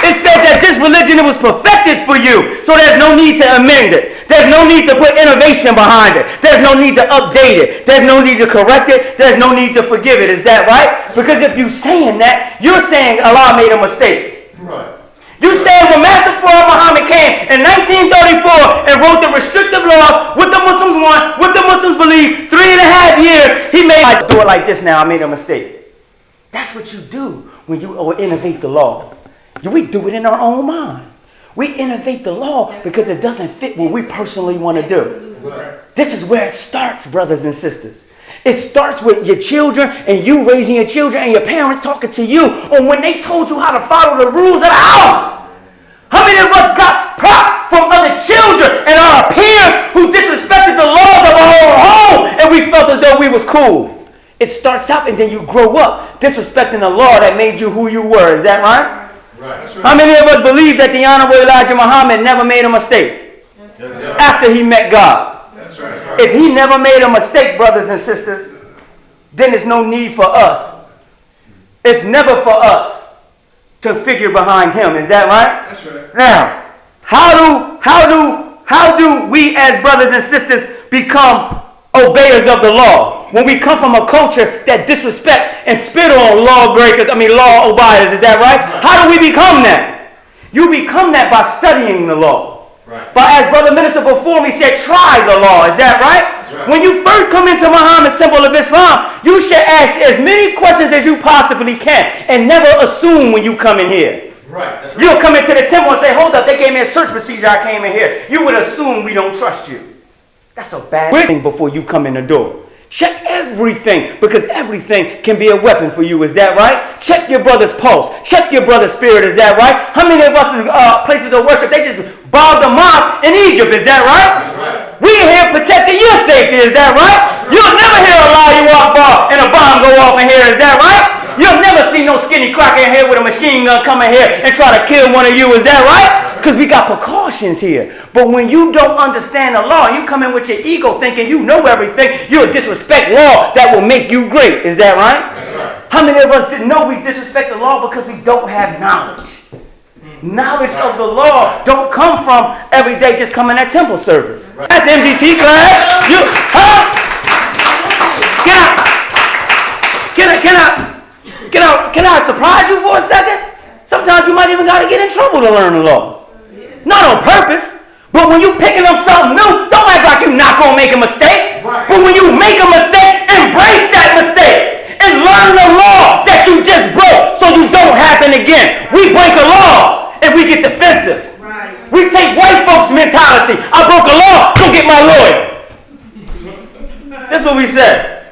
It said that this religion, it was perfected for you, so there's no need to amend it. There's no need to put innovation behind it. There's no need to update it. There's no need to correct it. There's no need to forgive it. Is that right? Because if you're saying that, you're saying Allah made a mistake. Right. You saying when Master Fard Muhammad came in 1934 and wrote the restrictive laws, what the Muslims want, what the Muslims believe, 3.5 years, he made, I do it like this now, I made a mistake. That's what you do when you innovate the law. We do it in our own mind. We innovate the law because it doesn't fit what we personally want to do. This is where it starts, brothers and sisters. It starts with your children and you raising your children and your parents talking to you on when they told you how to follow the rules of the house. How many of us got props from other children and our peers who disrespected the laws of our own home and we felt as though we was cool? It starts out and then you grow up disrespecting the law that made you who you were. Is that right? Right. How many of us believe that the Honorable Elijah Muhammad never made a mistake after he met God? That's right. If he never made a mistake, brothers and sisters, then there's no need for us. It's never for us to figure behind him. Is that right? That's right. Now, how do we as brothers and sisters become obeyers of the law? When we come from a culture that disrespects and spit on law abiders, is that right? How do we become that? You become that by studying the law. Right. But as Brother Minister before me said, try the law. Is that right? Right. When you first come into Muhammad's Symbol of Islam, you should ask as many questions as you possibly can and never assume when you come in here. Right. That's right. You'll come into the temple and say, hold up, they gave me a search procedure, I came in here. You would assume we don't trust you. That's a bad thing before you come in the door. Check everything, because everything can be a weapon for you. Is that right? Check your brother's pulse. Check your brother's spirit. Is that right? How many of us in places of worship, they just bombed the mosque in Egypt. Is that right? That's right. We here protecting your safety. Is that right? You'll never hear Allahu Akbar and a bomb go off in here. Is that right? You'll never see no skinny cracker in here with a machine gun come in here and try to kill one of you. Is that right? Because we got precautions here. But when you don't understand the law, you come in with your ego thinking you know everything, you'll disrespect law that will make you great. Is that right? That's right. How many of us didn't know we disrespect the law because we don't have knowledge? Knowledge of the law don't come from every day just coming at temple service. Right. That's MDT class. Can I surprise you for a second? Sometimes you might even got to get in trouble to learn the law. Not on purpose, but when you picking up something new, don't act like you're not going to make a mistake. Right. But when you make a mistake, embrace that mistake and learn the law that you just broke so you don't happen again. We break a law and we get defensive. Right. We take white folks' mentality. I broke a law, go get my lawyer. That's what we said.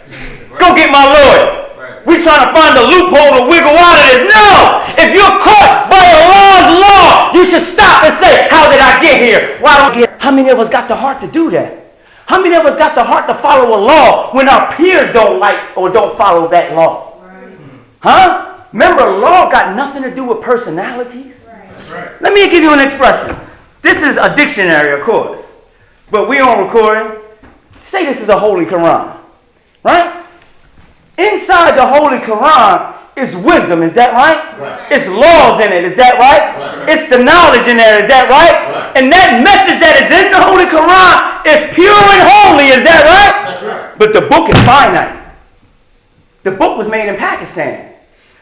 Go get my lawyer. Right. We trying to find a loophole to wiggle out of this. No! If you're caught by Allah's law, you should stop and say, how did I get here? Why don't I get? How many of us got the heart to do that? How many of us got the heart to follow a law when our peers don't like or don't follow that law? Right. Huh? Remember, law got nothing to do with personalities. That's right. Let me give you an expression. This is a dictionary, of course. But we on recording. Say this is a Holy Quran. Right? Inside the Holy Quran is wisdom. Is that right? Right. It's laws in it. Is that right? Right. It's the knowledge in there. Is that right? Right. And that message that is in the Holy Quran is pure and holy. Is that right? That's right. But the book is finite. The book was made in Pakistan.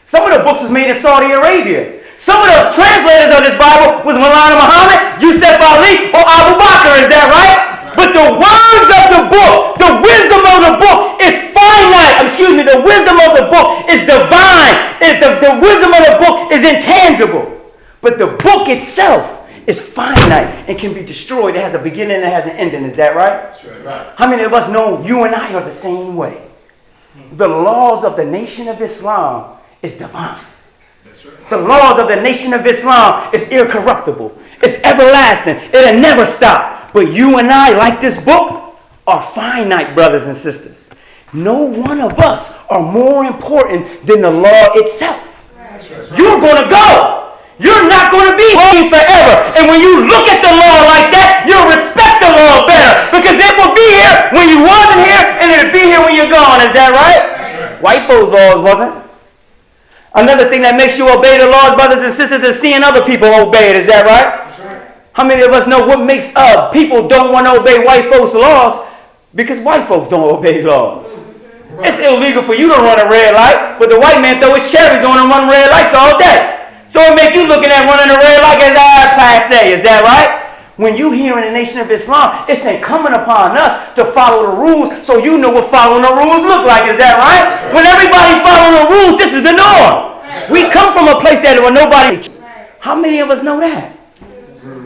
Some of the books was made in Saudi Arabia. Some of the translators of this Bible was Maulana Muhammad, Yusuf Ali, or Abu Bakr. Is that right? But the words of the book, the wisdom of the book is finite. Excuse me, the wisdom of the book is divine. The wisdom of the book is intangible. But the book itself is finite and can be destroyed. It has a beginning and it has an ending. Is that right? That's right. Right. How many of us know you and I are the same way? The laws of the Nation of Islam is divine. That's right. The laws of the Nation of Islam is incorruptible. It's everlasting. It'll never stop. But you and I, like this book, are finite, brothers and sisters. No one of us are more important than the law itself. That's right. You're going to go. You're not going to be holy forever. And when you look at the law like that, you'll respect the law better. Because it will be here when you wasn't here, and it'll be here when you're gone. Is that right? That's right. White folks' laws wasn't. Another thing that makes you obey the laws, brothers and sisters, is seeing other people obey it. Is that right? That's right. How many of us know what makes people don't want to obey white folks' laws? Because white folks don't obey laws. It's illegal for you to run a red light, but the white man throw his cherries on and run red lights all day. So it make you looking at running a red light as passe. Is that right? When you hear in the Nation of Islam, it's incumbent upon us to follow the rules so you know what following the rules look like. Is that right? When everybody following the rules, this is the norm. We come from a place that where nobody... How many of us know that?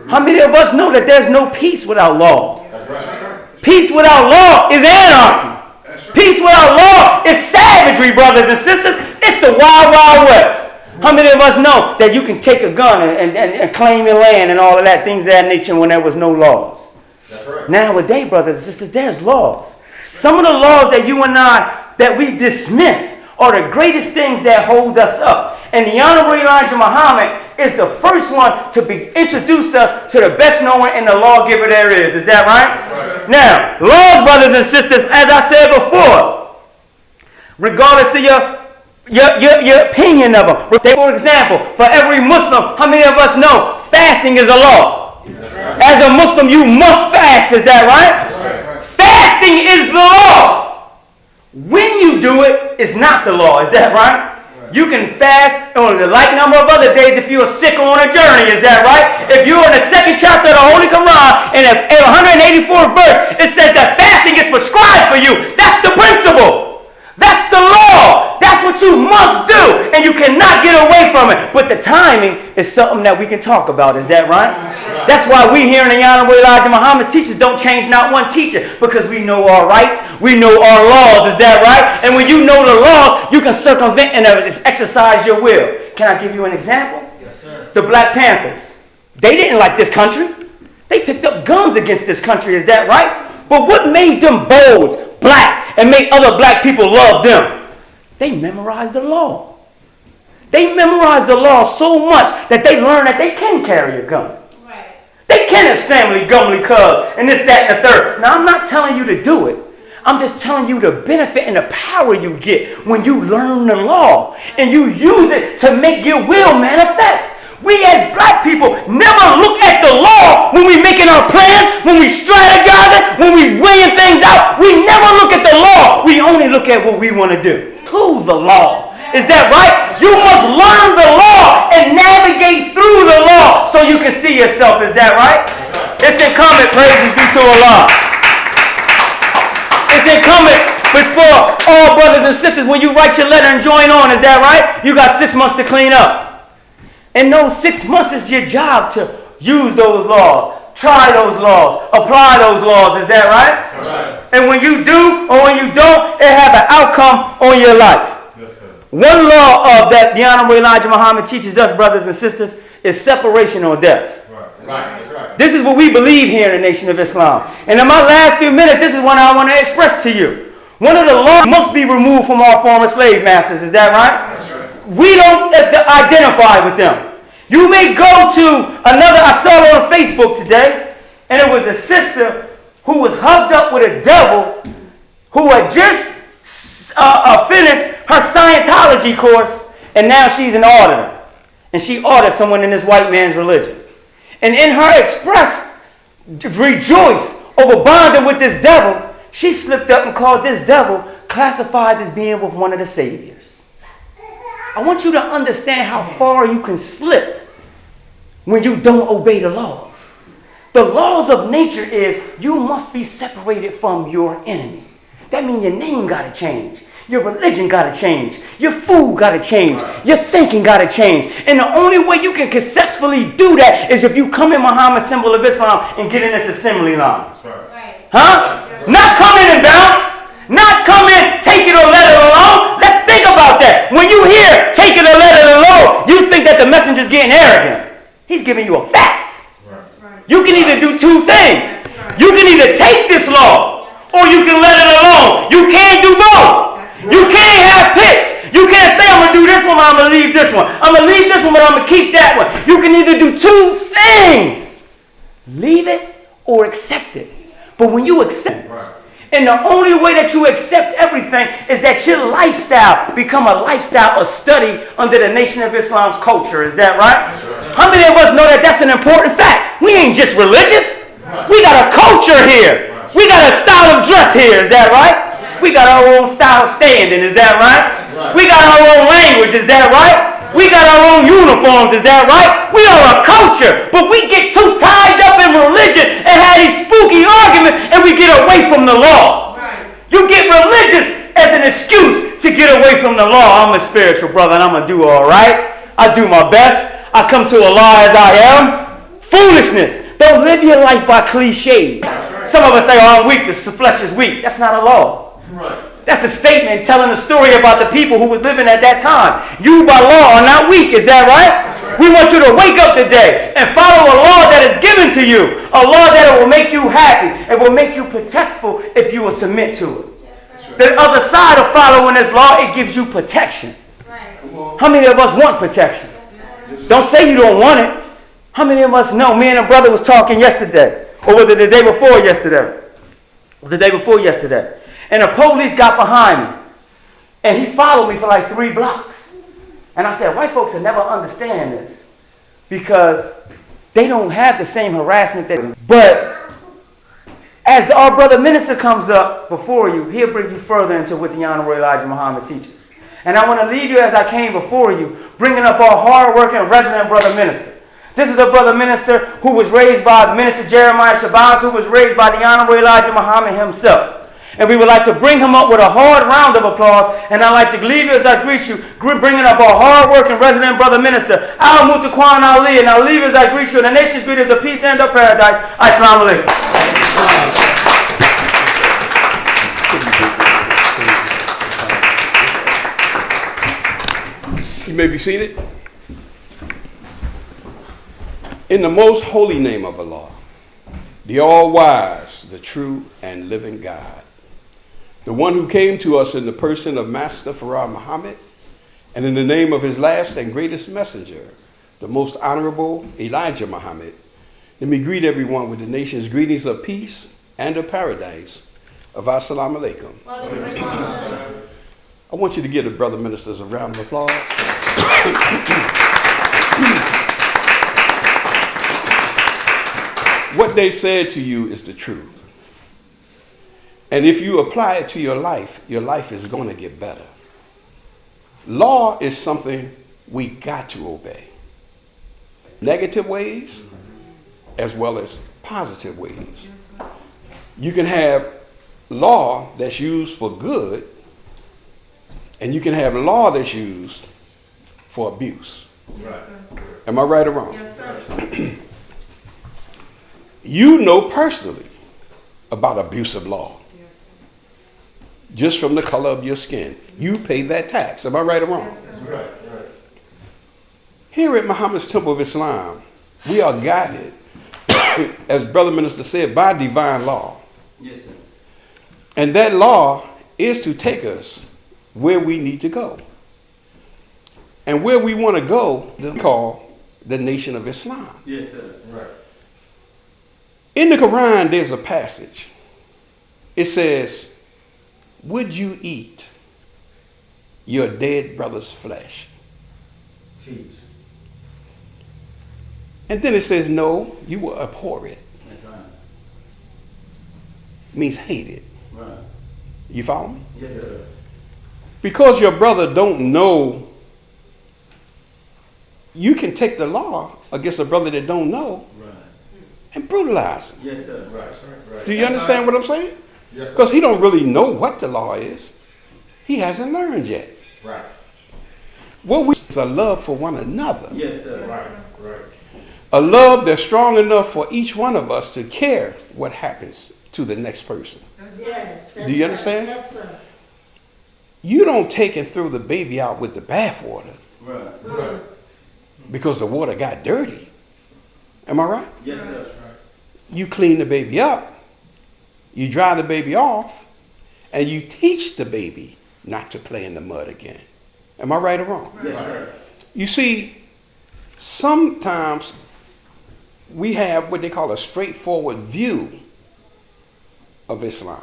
How many of us know that there's no peace without law? That's right. Peace without law is anarchy. That's right. Peace without law is savagery, brothers and sisters. It's the wild, wild west. How many of us know that you can take a gun and claim your land and all of that, things of that nature, when there was no laws? That's right. Nowadays, brothers and sisters, there's laws. Some of the laws that you and I, that we dismiss, are the greatest things that hold us up. And the Honorable Elijah Muhammad is the first one to introduce us to the best knower and the lawgiver there is. Is that right? Right. Now, laws, brothers and sisters, as I said before, regardless of your opinion of them. For example, for every Muslim, how many of us know fasting is a law? Right. As a Muslim, you must fast. Is that right? Right. Fasting is the law. When you do it, it's not the law. Is that right? You can fast on the like number of other days if you're sick or on a journey. Is that right? If you're in the second chapter of the Holy Quran, and if 184th verse, it says that fasting is prescribed for you. That's the principle. That's the law. That's what you must do. And you cannot get away from it. But the timing is something that we can talk about. Is that right? That's why we here in the Honorable Elijah Muhammad's teachers don't change not one teacher. Because we know our rights. We know our laws. Is that right? And when you know the laws, you can circumvent and exercise your will. Can I give you an example? Yes, sir. The Black Panthers. They didn't like this country. They picked up guns against this country. Is that right? But what made them bold, black, and made other black people love them? They memorized the law. They memorized the law so much that they learned that they can carry a gun. Right. They can assembly, gumbly cubs, and this, that, and the third. Now, I'm not telling you to do it. I'm just telling you the benefit and the power you get when you learn the law and you use it to make your will manifest. We as black people never look at the law when we're making our plans, when we strategizing, when we weighing things out. We never look at the law. We only look at what we want to do. To the law. Is that right? You must learn the law and navigate through the law so you can see yourself. Is that right? It's incumbent, praises be to Allah. It's incumbent before all brothers and sisters when you write your letter and join on. Is that right? You got 6 months to clean up. And those 6 months is your job to use those laws, try those laws, apply those laws. Is that right? Right. And when you do or when you don't, it have an outcome on your life. Yes, sir. One law of that the Honorable Elijah Muhammad teaches us, brothers and sisters, is separation or death. Right, that's right. This is what we believe here in the Nation of Islam. And in my last few minutes, this is what I want to express to you. One of the laws must be removed from our former slave masters. Is that right? That's right. We don't identify with them. You may go to another, I saw it on Facebook today, and it was a sister who was hugged up with a devil who had just finished her Scientology course, and now she's an auditor. And she audits someone in this white man's religion. And in her express rejoice over bonding with this devil, she slipped up and called this devil classified as being with one of the saviors. I want you to understand how far you can slip when you don't obey the laws. The laws of nature is you must be separated from your enemy. That means your name got to change. Your religion got to change. Your food got to change. Your thinking got to change. And the only way you can successfully do that is if you come in Muhammad's symbol of Islam and get in this assembly line. Right. Huh? Not come in and bounce. Not come in, take it or let it alone. Let's think about that. When you hear take it or let it alone, you think that the messenger's getting arrogant. He's giving you a fact. You can either do two things. You can either take this law or you can let it alone. You can't do both. You can't have picks. You can't say, I'm going to do this one, but I'm going to leave this one. I'm going to leave this one, but I'm going to keep that one. You can either do two things. Leave it or accept it. But when you accept it, and the only way that you accept everything is that your lifestyle become a lifestyle of study under the Nation of Islam's culture. Is that right? How many of us know that that's an important fact? We ain't just religious. We got a culture here. We got a style of dress here. Is that right? We got our own style of standing. Is that right? We got our own language. Is that right? We got our own uniforms. Is that right? We are a culture. But we get too tied up in religion and have these spooky arguments and we get away from the law. You get religious as an excuse to get away from the law. I'm a spiritual brother and I'm going to do all right. I do my best. I come to Allah as I am. Foolishness. Don't live your life by cliche. Some of us say, oh, I'm weak. The flesh is weak. That's not a law. That's a statement telling a story about the people who was living at that time. You by law are not weak. Is that right? We want you to wake up today and follow a law that is given to you. A law that will make you happy. It will make you protectful if you will submit to it. The other side of following this law, it gives you protection. How many of us want protection? Don't say you don't want it. How many of us know? Me and a brother was talking yesterday. Or was it the day before yesterday? The day before yesterday. And the police got behind me. And he followed me for like 3 blocks. And I said, white folks will never understand this. Because they don't have the same harassment that. But as our brother minister comes up before you, he'll bring you further into what the Honorable Elijah Muhammad teaches. And I want to leave you as I came before you, bringing up our hard-working resident brother minister. This is a brother minister who was raised by Minister Jeremiah Shabazz, who was raised by the Honorable Elijah Muhammad himself. And we would like to bring him up with a hard round of applause. And I'd like to leave you as I greet you, bringing up our hard-working resident brother minister, Al Mutaqwan Ali. And I'll leave as I greet you in the nation's greetings of peace and of paradise. Assalamu alaikum. You may be seated. In the most holy name of Allah, the all-wise, the true and living God, the one who came to us in the person of Master Farah Muhammad, and in the name of his last and greatest messenger, the most honorable Elijah Muhammad, let me greet everyone with the nation's greetings of peace and of paradise of Assalamu alaikum. I want you to give the brother ministers a round of applause. What they said to you is the truth. And if you apply it to your life is going to get better. Law is something we got to obey. Negative ways as well as positive ways. You can have law that's used for good, and you can have law that's used for abuse. Right. Am I right or wrong? Yes, sir. You know personally about abusive law. Yes, sir. just from the color of your skin. You pay that tax. Am I right or wrong? That's right. Right. Here at Muhammad's Temple of Islam, we are guided, as Brother Minister said, by divine law. Yes, sir. And that law is to take us where we need to go. And where we want to go, they call the Nation of Islam. Yes, sir. Right. In the Quran, there's a passage. It says, would you eat your dead brother's flesh? Teach. And then it says, no, you will abhor it. That's right. Means hate it. Right. You follow me? Yes, sir. Because your brother don't know, you can take the law against a brother that don't know Right. and brutalize him. Yes, sir. Right. Right. Do you understand what I'm saying? Yes, sir. Because he don't really know what the law is. He hasn't learned yet. Right. What we is a love for one another. Yes, sir. Right. Right. A love that's strong enough for each one of us to care what happens to the next person. Yes. Do you understand? Yes, sir. You don't take and throw the baby out with the bathwater Right. Right. because the water got dirty. Am I right? Yes, sir. You clean the baby up, you dry the baby off, and you teach the baby not to play in the mud again. Am I right or wrong? Yes, sir. You see, sometimes we have what they call a straightforward view of Islam.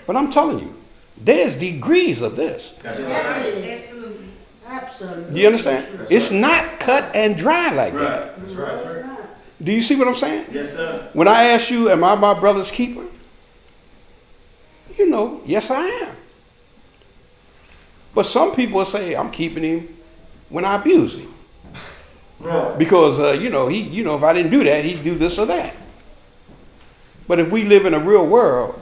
But I'm telling you, there's degrees of this. That's Yes, right. it is. Absolutely. Absolutely. Do you understand? It's not cut and dry like that. Right. That's right. That's right. Do you see what I'm saying? Yes, sir. When I ask you, am I my brother's keeper? You know, yes, I am. But some people say I'm keeping him when I abuse him. Right. Because, if I didn't do that, he'd do this or that. But if we live in a real world,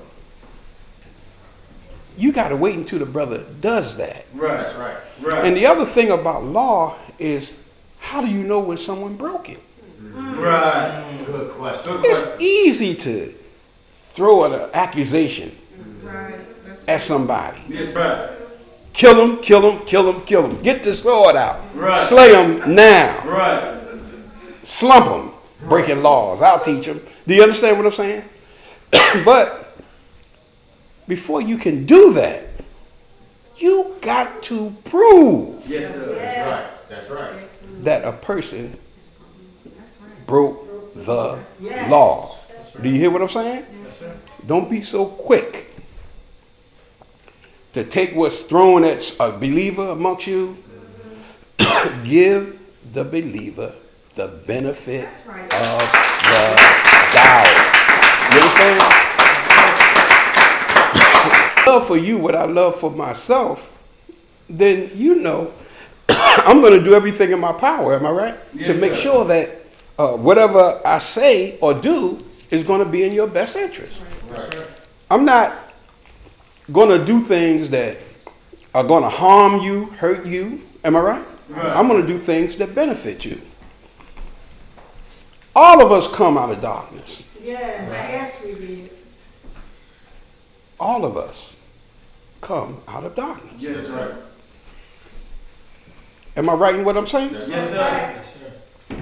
you got to wait until the brother does that. Right. That's right. Right. And the other thing about law is, how do you know when someone broke it? Right. Good question. Good It's question. easy to throw an accusation Right. That's at somebody. Yes, right. Kill him, kill him, kill him, kill him. Get the sword out. Right. Slay him now. Right. Slump him. Breaking laws. I'll teach him. Do you understand what I'm saying? But before you can do that, you got to prove Yes, sir. That's right. That's right. Absolutely. that a person That's right. broke the Yes. law. Do you hear what I'm saying? Don't be so quick to take what's thrown at a believer amongst you. Give the believer the benefit That's right. of the doubt. You understand? Love for you what I love for myself, then I'm going to do everything in my power, am I right? Yes, to make sir. sure that whatever I say or do is going to be in your best interest. Right. I'm not going to do things that are going to harm you, hurt you, am I right? Right. I'm going to do things that benefit you. All of us come out of darkness. Yes. Yes, we did. All of us come out of darkness. Yes, That's sir. right. Am I right in what I'm saying? That's Yes, right. sir.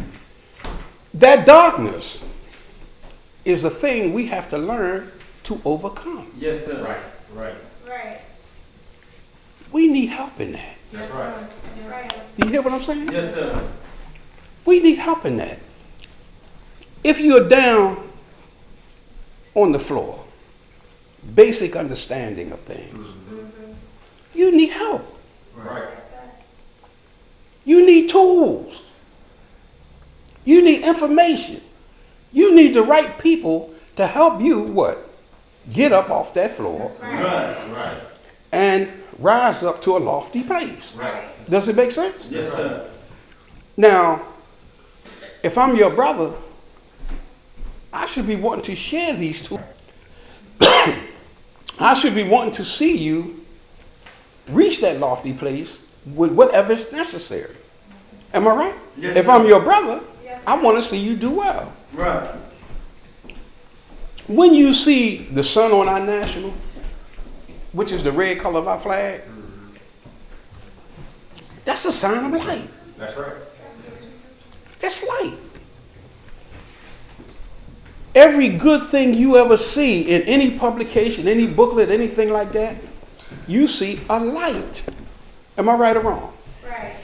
That darkness is a thing we have to learn to overcome. Yes, sir. Right. Right. Right. We need help in that. That's right. That's right. Do you hear what I'm saying? Yes, sir. We need help in that. If you're down on the floor, basic understanding of things, you need help. Right. You need tools. You need information. You need the right people to help you what? Get up off that floor Right. Right. and rise up to a lofty place. Right. Does it make sense? Yes, sir. Now, if I'm your brother, I should be wanting to share these tools. I should be wanting to see you reach that lofty place with whatever is necessary. Am I right? Yes, If sir. I'm your brother, Yes, I want to see you do well. Right. When you see the sun on our national, which is the red color of our flag, that's a sign of light. That's right. That's light. Every good thing you ever see in any publication, any booklet, anything like that, you see a light. Am I right or wrong? Right.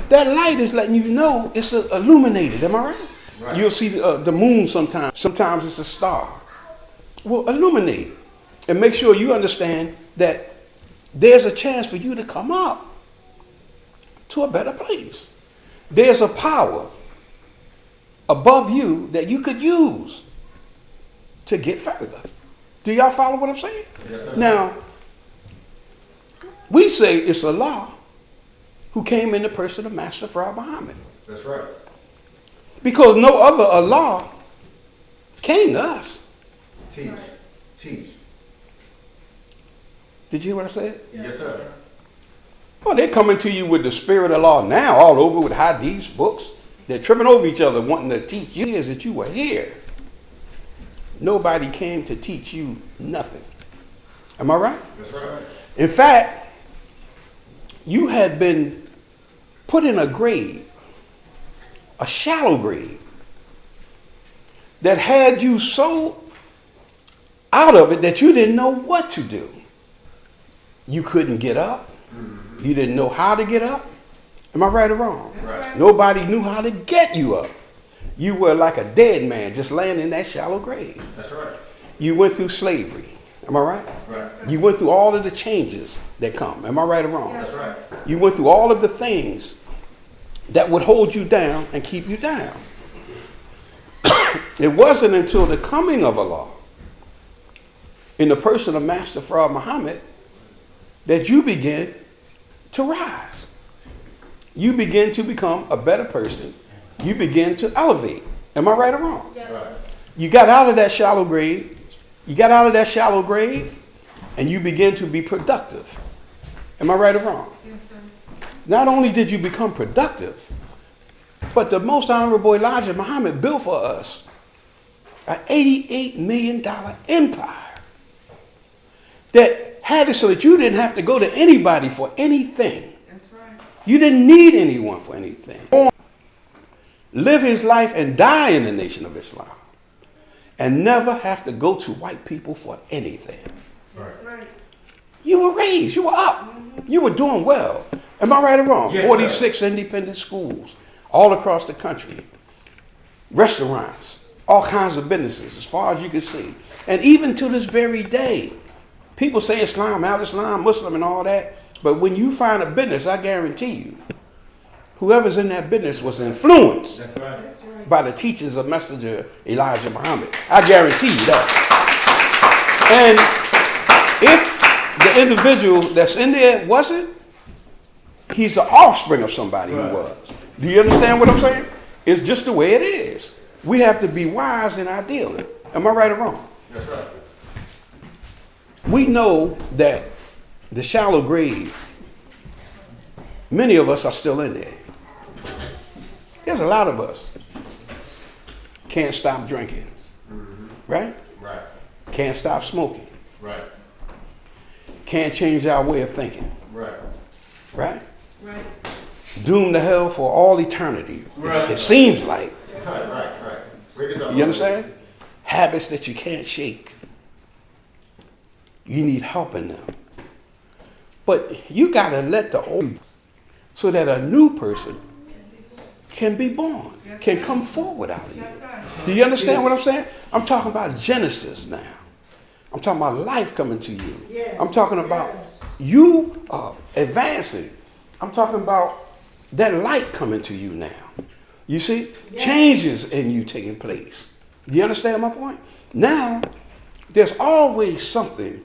That light is letting you know it's illuminated. Am I right? Right. You'll see the moon sometimes. Sometimes it's a star. Well, illuminate and make sure you understand that there's a chance for you to come up to a better place. There's a power above you that you could use to get further. Do y'all follow what I'm saying? Yes, sir. Now, we say it's Allah who came in the person of Master Fard Muhammad. That's right. Because no other Allah came to us. Teach. Teach. Did you hear what I said? Yes, sir. Well, they're coming to you with the spirit of law now, all over with hadiths, books. They're tripping over each other, wanting to teach you is that you were here. Nobody came to teach you nothing. Am I right? That's right. In fact, you had been put in a grave, a shallow grave, that had you so out of it that you didn't know what to do. You couldn't get up. You didn't know how to get up. Am I right or wrong? That's right. Nobody knew how to get you up. You were like a dead man just laying in that shallow grave. That's right. You went through slavery. Am I right? Right. You went through all of the changes that come. Am I right or wrong? That's right. You went through all of the things that would hold you down and keep you down. It wasn't until the coming of Allah in the person of Master Fard Muhammad that you begin to rise. You begin to become a better person. You begin to elevate. Am I right or wrong? Yes. Right. You got out of that shallow grave. You got out of that shallow grave and you begin to be productive. Am I right or wrong? Yes, sir. Not only did you become productive, but the most honorable Elijah Muhammad built for us an $88 million empire that had it so that you didn't have to go to anybody for anything. That's right. You didn't need anyone for anything. Live his life and die in the Nation of Islam and never have to go to white people for anything. That's right. You were raised, you were up, you were doing well. Am I right or wrong? Yes, 46 independent schools all across the country. Restaurants, all kinds of businesses as far as you can see. And even to this very day, people say Islam, al-Islam, Muslim and all that. But when you find a business, I guarantee you, whoever's in that business was influenced That's right. That's right. by the teachings of Messenger Elijah Muhammad. I guarantee you that. And if the individual that's in there wasn't, he's the offspring of somebody who was. Do you understand what I'm saying? It's just the way it is. We have to be wise in our dealing. Am I right or wrong? That's right. We know that the shallow grave, many of us are still in there. There's a lot of us can't stop drinking, right? Right. Can't stop smoking. Right. Can't change our way of thinking, Right. right? Right. Doomed to hell for all eternity. Right. It seems like. Right. Right. Break this up. You understand? Habits that you can't shake. You need help in them. But you got to let the old, so that a new person can be born, can come forward out of you. That's right. Do you understand what I'm saying? I'm talking about Genesis now. I'm talking about life coming to you. Yes. I'm talking about you advancing. I'm talking about that light coming to you now. You see? Yes. Changes in you taking place. Do you understand my point? Now, there's always something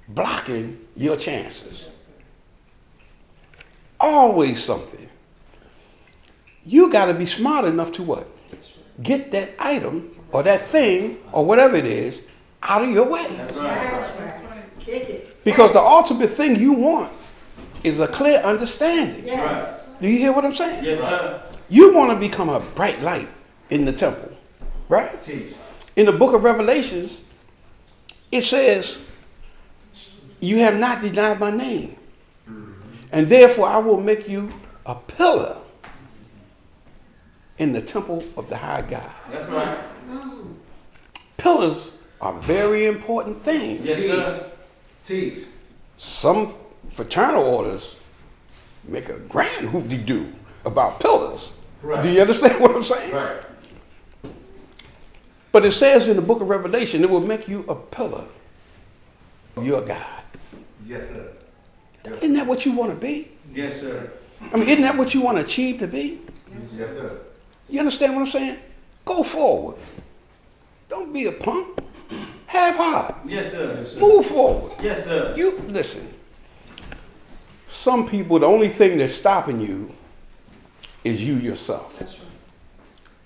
blocking your chances. Always something. You got to be smart enough to what? Get that item or that thing or whatever it is out of your way. That's right. Kick it. Because the ultimate thing you want is a clear understanding. Yes. Do you hear what I'm saying? Yes, sir. You want to become a bright light in the temple, right? Teach. In the book of Revelations, it says You have not denied my name. And therefore I will make you a pillar in the temple of the high God. That's right. Pillars are very important things. Yes, sir. Teach. Some fraternal orders make a grand hoop-de-doo about pillars. Right. Do you understand what I'm saying? Right. But it says in the book of Revelation, it will make you a pillar of your God. Yes, sir. Yes, Isn't that what you want to be? Yes, sir. I mean, isn't that what you want to achieve to be? yes, sir. You understand what I'm saying? Go forward. Don't be a punk. Have heart. Yes, sir. Move forward. Yes, sir. You listen. Some people, the only thing that's stopping you is you yourself.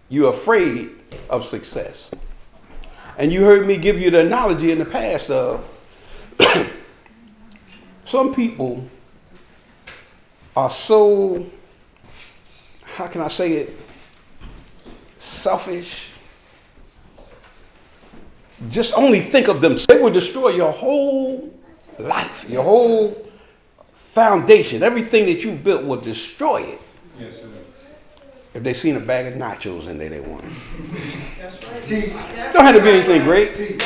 You're afraid of success. And you heard me give you the analogy in the past of some people are so, how can I say it, selfish. Just only think of them. They will destroy your whole life, your whole foundation. Everything that you built will destroy it. Yes, sir. If they seen a bag of nachos in there, they want it. Teach. Don't have to be anything great. Teach.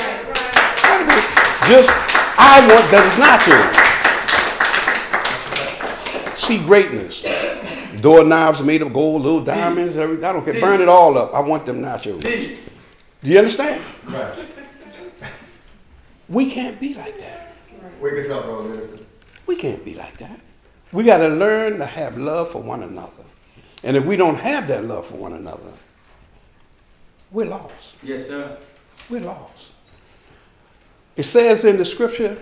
Just, I want those nachos. See greatness. Doorknobs made of gold, little diamonds, everything. I don't care. Burn it all up. I want them nachos. Do you understand? Right. We can't be like that. Wake us up, bro, minister. We can't be like that. We got to learn to have love for one another. And if we don't have that love for one another, we're lost. Yes, sir. We're lost. It says in the scripture,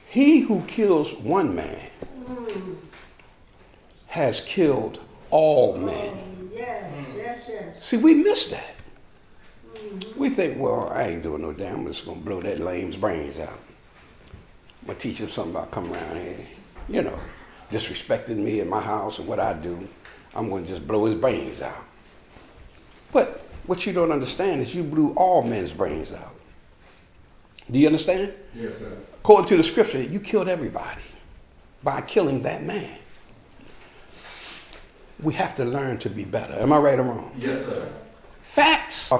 he who kills one man has killed all men. Yes. See, we miss that. We think, well, I ain't doing no damn. I'm just going to blow that lame's brains out. I'm going to teach him something about coming around here, you know, disrespecting me in my house and what I do. I'm going to just blow his brains out. But what you don't understand is you blew all men's brains out. Do you understand? Yes, sir. According to the scripture, you killed everybody by killing that man. We have to learn to be better. Am I right or wrong? Yes, sir. Facts.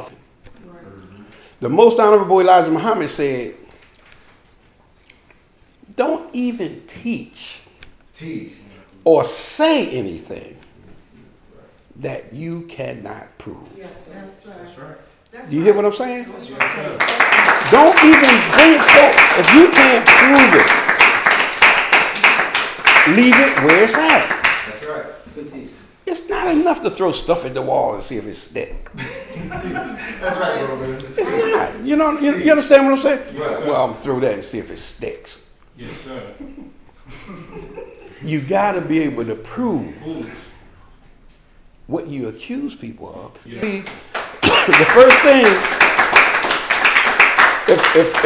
The most honorable Elijah Muhammad said, don't even teach Teach. or say anything that you cannot prove. Yes, that's right. That's right. That's Do you hear what I'm saying? Yes, sir. Don't even bring it forward. If you can't prove it, leave it where it's at. That's right. Good teaching. It's not enough to throw stuff at the wall and see if it's stick. That's right, bro, minister. It's not. You know, you understand what I'm saying? Yes, sir. Well, I'm gonna throw that and see if it sticks. Yes, sir. You got to be able to prove what you accuse people of. Yeah. See, the first thing,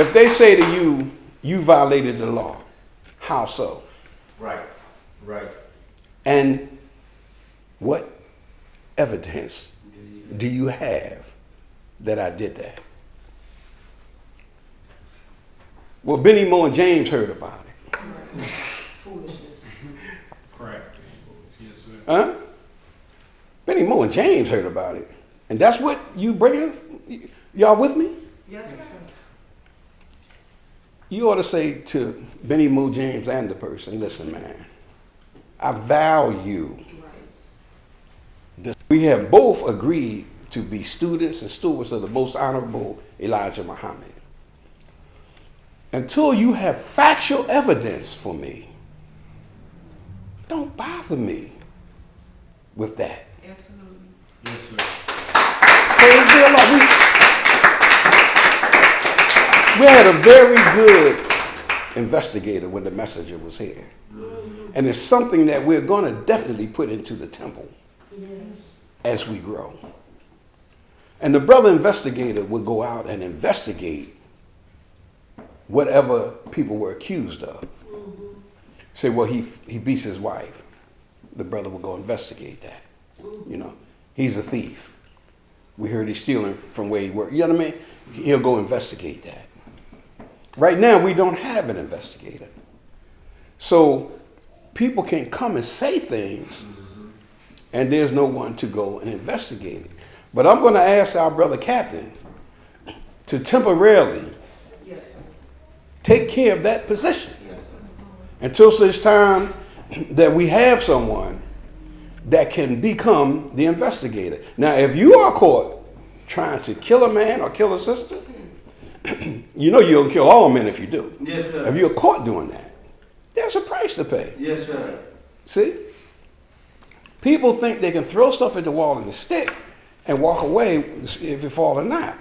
if they say to you, you violated the law, how so? Right. Right. And what evidence do you have that I did that? Well, Benny Moore and James heard about it. Foolishness. Correct. Yes, sir. Huh? Benny Moore and James heard about it. And that's what you bring. Y'all with me? Yes, sir. You ought to say to Benny Moore James and the person, listen, man, I value this. We have both agreed to be students and stewards of the most honorable Elijah Muhammad. Until you have factual evidence for me, don't bother me with that. Absolutely. Yes, sir. Praise the Lord. We had a very good investigator when the messenger was here. And it's something that we're going to definitely put into the temple as we grow. And the brother investigator would go out and investigate whatever people were accused of. Say, well, he beats his wife. The brother would go investigate that. You know, he's a thief. We heard he's stealing from where he worked. You know what I mean? He'll go investigate that. Right now, we don't have an investigator. So people can come and say things, and there's no one to go and investigate it. But I'm going to ask our brother Captain to temporarily Yes, sir. take care of that position Yes, sir. until such time that we have someone that can become the investigator. Now, if you are caught trying to kill a man or kill a sister, you know you'll kill all men if you do. Yes, sir. If you're caught doing that, there's a price to pay. Yes, sir. See? People think they can throw stuff at the wall and a stick and walk away if it fall or not.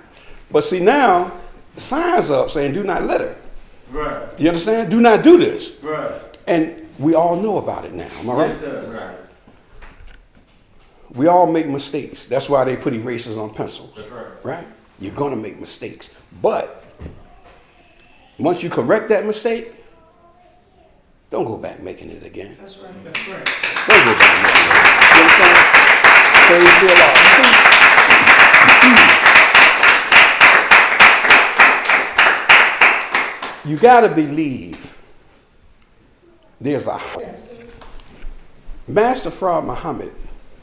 But see, now, the sign's up saying do not litter. Right. You understand? Do not do this. Right. And we all know about it now. Am I right? Yes, sir. We all make mistakes. That's why they put erasers on pencils. That's right. Right? You're going to make mistakes. But once you correct that mistake, don't go back making it again. That's right. That's right. Don't go back making it again. You understand? Praise be Allah. You got to believe there's a Master Fraud Muhammad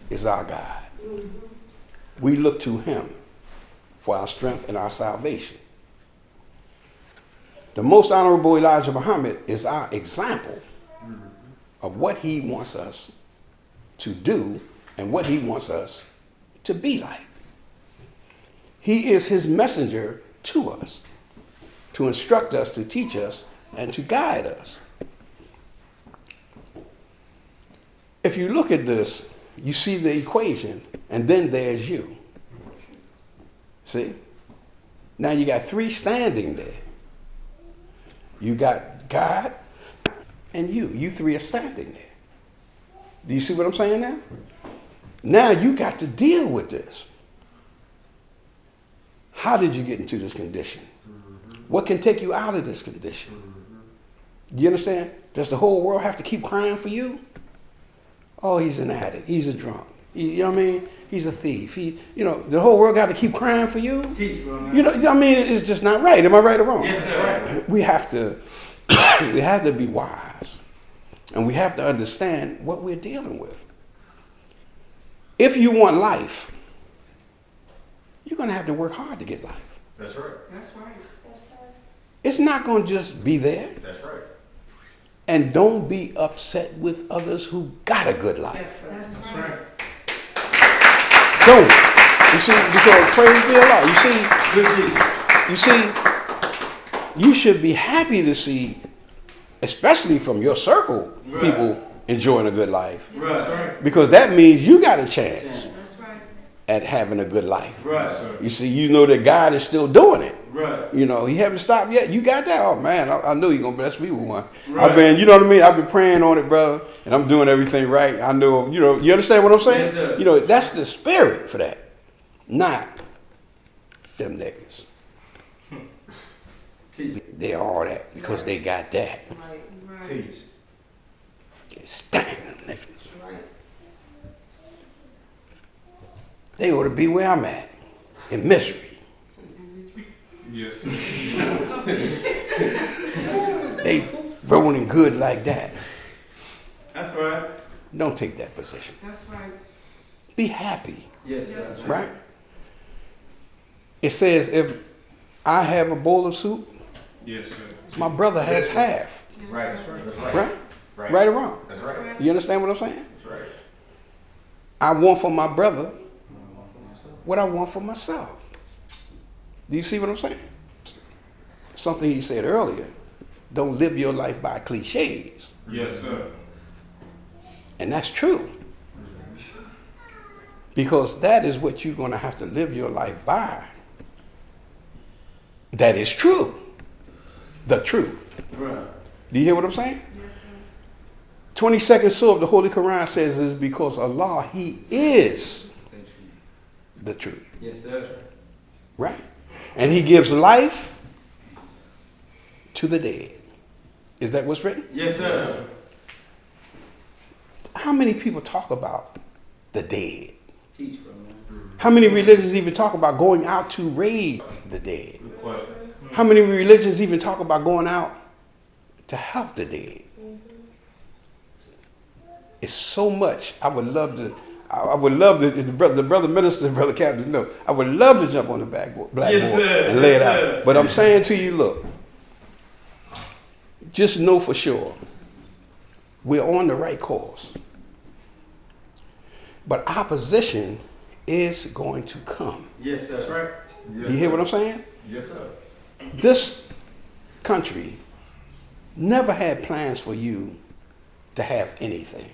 is our God. We look to him for our strength and our salvation. The most honorable Elijah Muhammad is our example of what he wants us to do and what he wants us to be like. He is his messenger to us, to instruct us, to teach us, and to guide us. If you look at this, you see the equation, and then there's you. See? Now you got three standing there. You got God and you. You three are standing there. Do you see what I'm saying now? Now you got to deal with this. How did you get into this condition? What can take you out of this condition? Do you understand? Does the whole world have to keep crying for you? Oh, he's an addict. He's a drunk. You know what I mean? He's a thief. The whole world got to keep crying for you? Teach, bro. You know, I mean, it's just not right. Am I right or wrong? Yes, sir. We have to be wise, and we have to understand what we're dealing with. If you want life, you're going to have to work hard to get life. That's right. That's right. It's not going to just be there. That's right. And don't be upset with others who got a good life. Yes, sir. That's That's right. right. Don't. You see, because praise be Allah. You see, you should be happy to see, especially from your circle, Right. people enjoying a good life. Right. Because that means you got a chance That's right. at having a good life. Right. You see, you know that God is still doing it. Right. You know, he haven't stopped yet. You got that? Oh man, I knew he gonna bless me with one. Right. I've been, you know what I mean? I've been praying on it, brother, and I'm doing everything right. I know, you understand what I'm saying? Yes, sir. You know, that's the spirit for that. Not them niggas. Teach. They all that because they got that. Right. Right. Teach. Stand them niggas. Right. They ought to be where I'm at. In misery. Yes. They rolling good like that. That's right. Don't take that position. That's right. Be happy. Yes, sir. Right? It says if I have a bowl of soup, Yes, sir. my brother has half. Right. That's right. That's right. Right? Right. Right or wrong? That's right. You understand what I'm saying? That's right. I want for my brother what I want for myself. Do you see what I'm saying? Something he said earlier. Don't live your life by cliches. Yes, sir. And that's true. Because that is what you're going to have to live your life by. That is true. The truth. Right. Do you hear what I'm saying? Yes, sir. 22nd surah of the Holy Quran says is because Allah, He is the truth. Yes, sir. Right? And He gives life to the dead. Is that what's written? Yes, sir. How many people talk about the dead? Teach, bro. How many religions even talk about going out to raise the dead? Good question. How many religions even talk about going out to help the dead? It's so much. I would love to, the brother minister, brother captain, no. I would love to jump on the blackboard and lay it out. But I'm saying to you, look, just know for sure, we're on the right course. But opposition is going to come. Yes, sir. That's right. You hear what I'm saying? Yes, sir. This country never had plans for you to have anything.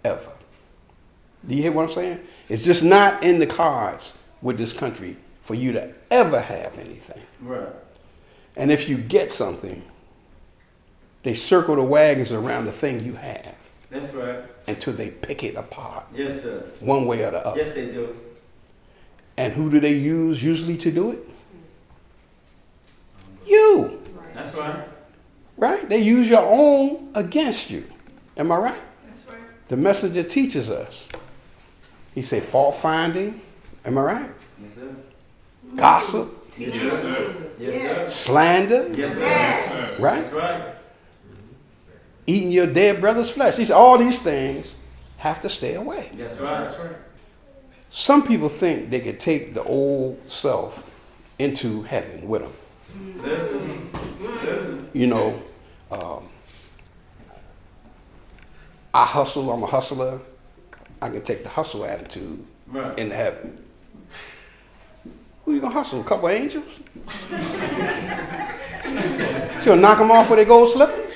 Ever. Do you hear what I'm saying? It's just not in the cards with this country for you to ever have anything. Right. And if you get something, they circle the wagons around the thing you have That's right. until they pick it apart Yes, sir. one way or the other. Yes, they do. And who do they use usually to do it? You. That's right. Right? They use your own against you. Am I right? That's right. The messenger teaches us. He said fault finding. Am I right? Yes, sir. Gossip, Yes, sir. Yes, sir. slander, Yes, sir. Yes, sir. right? That's right. Eating your dead brother's flesh. He said all these things have to stay away. That's right. That's right. Some people think they could take the old self into heaven with them. Listen. Listen. You know, I hustle, I'm a hustler. I can take the hustle attitude Right. into heaven. Who you gonna hustle? A couple of angels? You gonna knock them off with their gold slippers?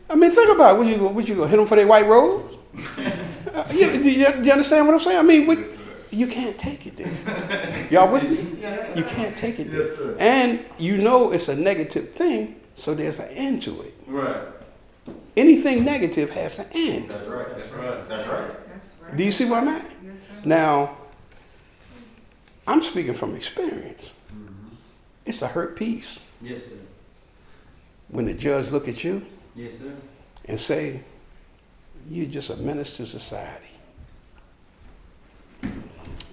I mean, think about it. Would you go hit them for their white robes? You understand what I'm saying? I mean, you can't take it there. Y'all with me? You can't take it there. Yes, sir. And you know it's a negative thing, so there's an end to it. Right. Anything negative has an end. That's right. That's right. That's right. That's right. Do you see where I'm at? Yes, sir. Now, I'm speaking from experience. It's a hurt piece Yes, sir. when the judge look at you Yes, sir. and say, you're just a menace to society.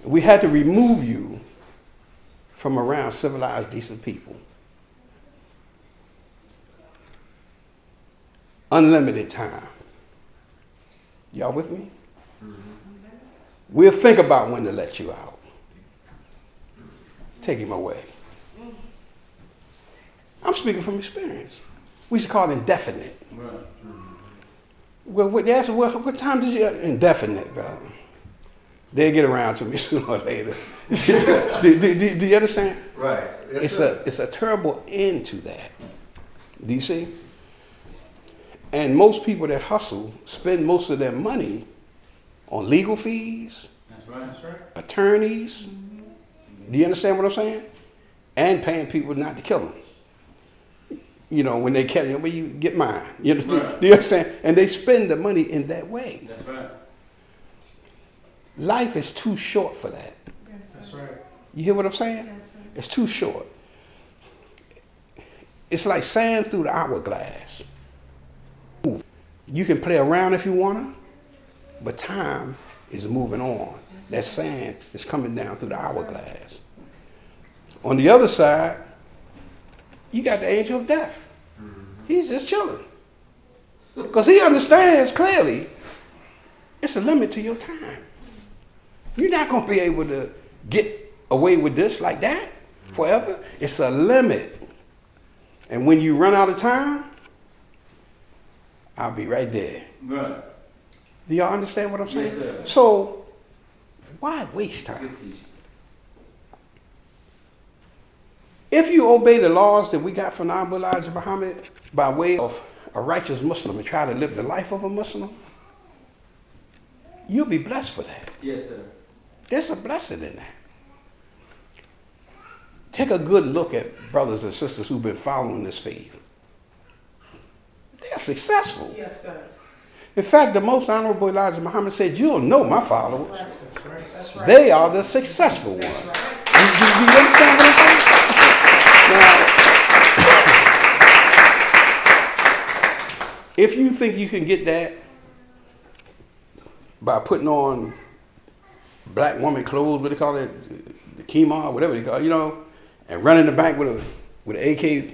We had to remove you from around civilized, decent people. Unlimited time. Y'all with me? We'll think about when to let you out. Take him away. I'm speaking from experience. We should call it indefinite. Right. Well, what time did you? Indefinite, bro. They'll get around to me sooner or later. do you understand? Right. Yes, It's a terrible end to that. Do you see? And most people that hustle spend most of their money on legal fees, That's right. That's right. attorneys. Do you understand what I'm saying? And paying people not to kill them. You know, when they catch you, well, you get mine. You know, Right. do you understand? And they spend the money in that way. That's right. Life is too short for that. Yes, sir. That's right. You hear what I'm saying? Yes, sir. It's too short. It's like sand through the hourglass. You can play around if you want to, but time is moving on. That sand is coming down through the hourglass. On the other side, you got the angel of death. He's just chilling. Because he understands clearly it's a limit to your time. You're not going to be able to get away with this like that forever. It's a limit. And when you run out of time, I'll be right there. Right. Do y'all understand what I'm saying? Yes, sir. So, why waste time? Good teaching. If you obey the laws that we got from Honorable Elijah Muhammad by way of a righteous Muslim and try to live the life of a Muslim, you'll be blessed for that. Yes, sir. There's a blessing in that. Take a good look at brothers and sisters who've been following this faith. They're successful. Yes, sir. In fact, the most Honorable Elijah Muhammad said, you'll know my followers. That's right. That's right. They are the successful ones. That's right. You understand what I'm saying? Now, if you think you can get that by putting on black woman clothes, what they call it, the kima, whatever they call it, you know, and running the bank with an AK.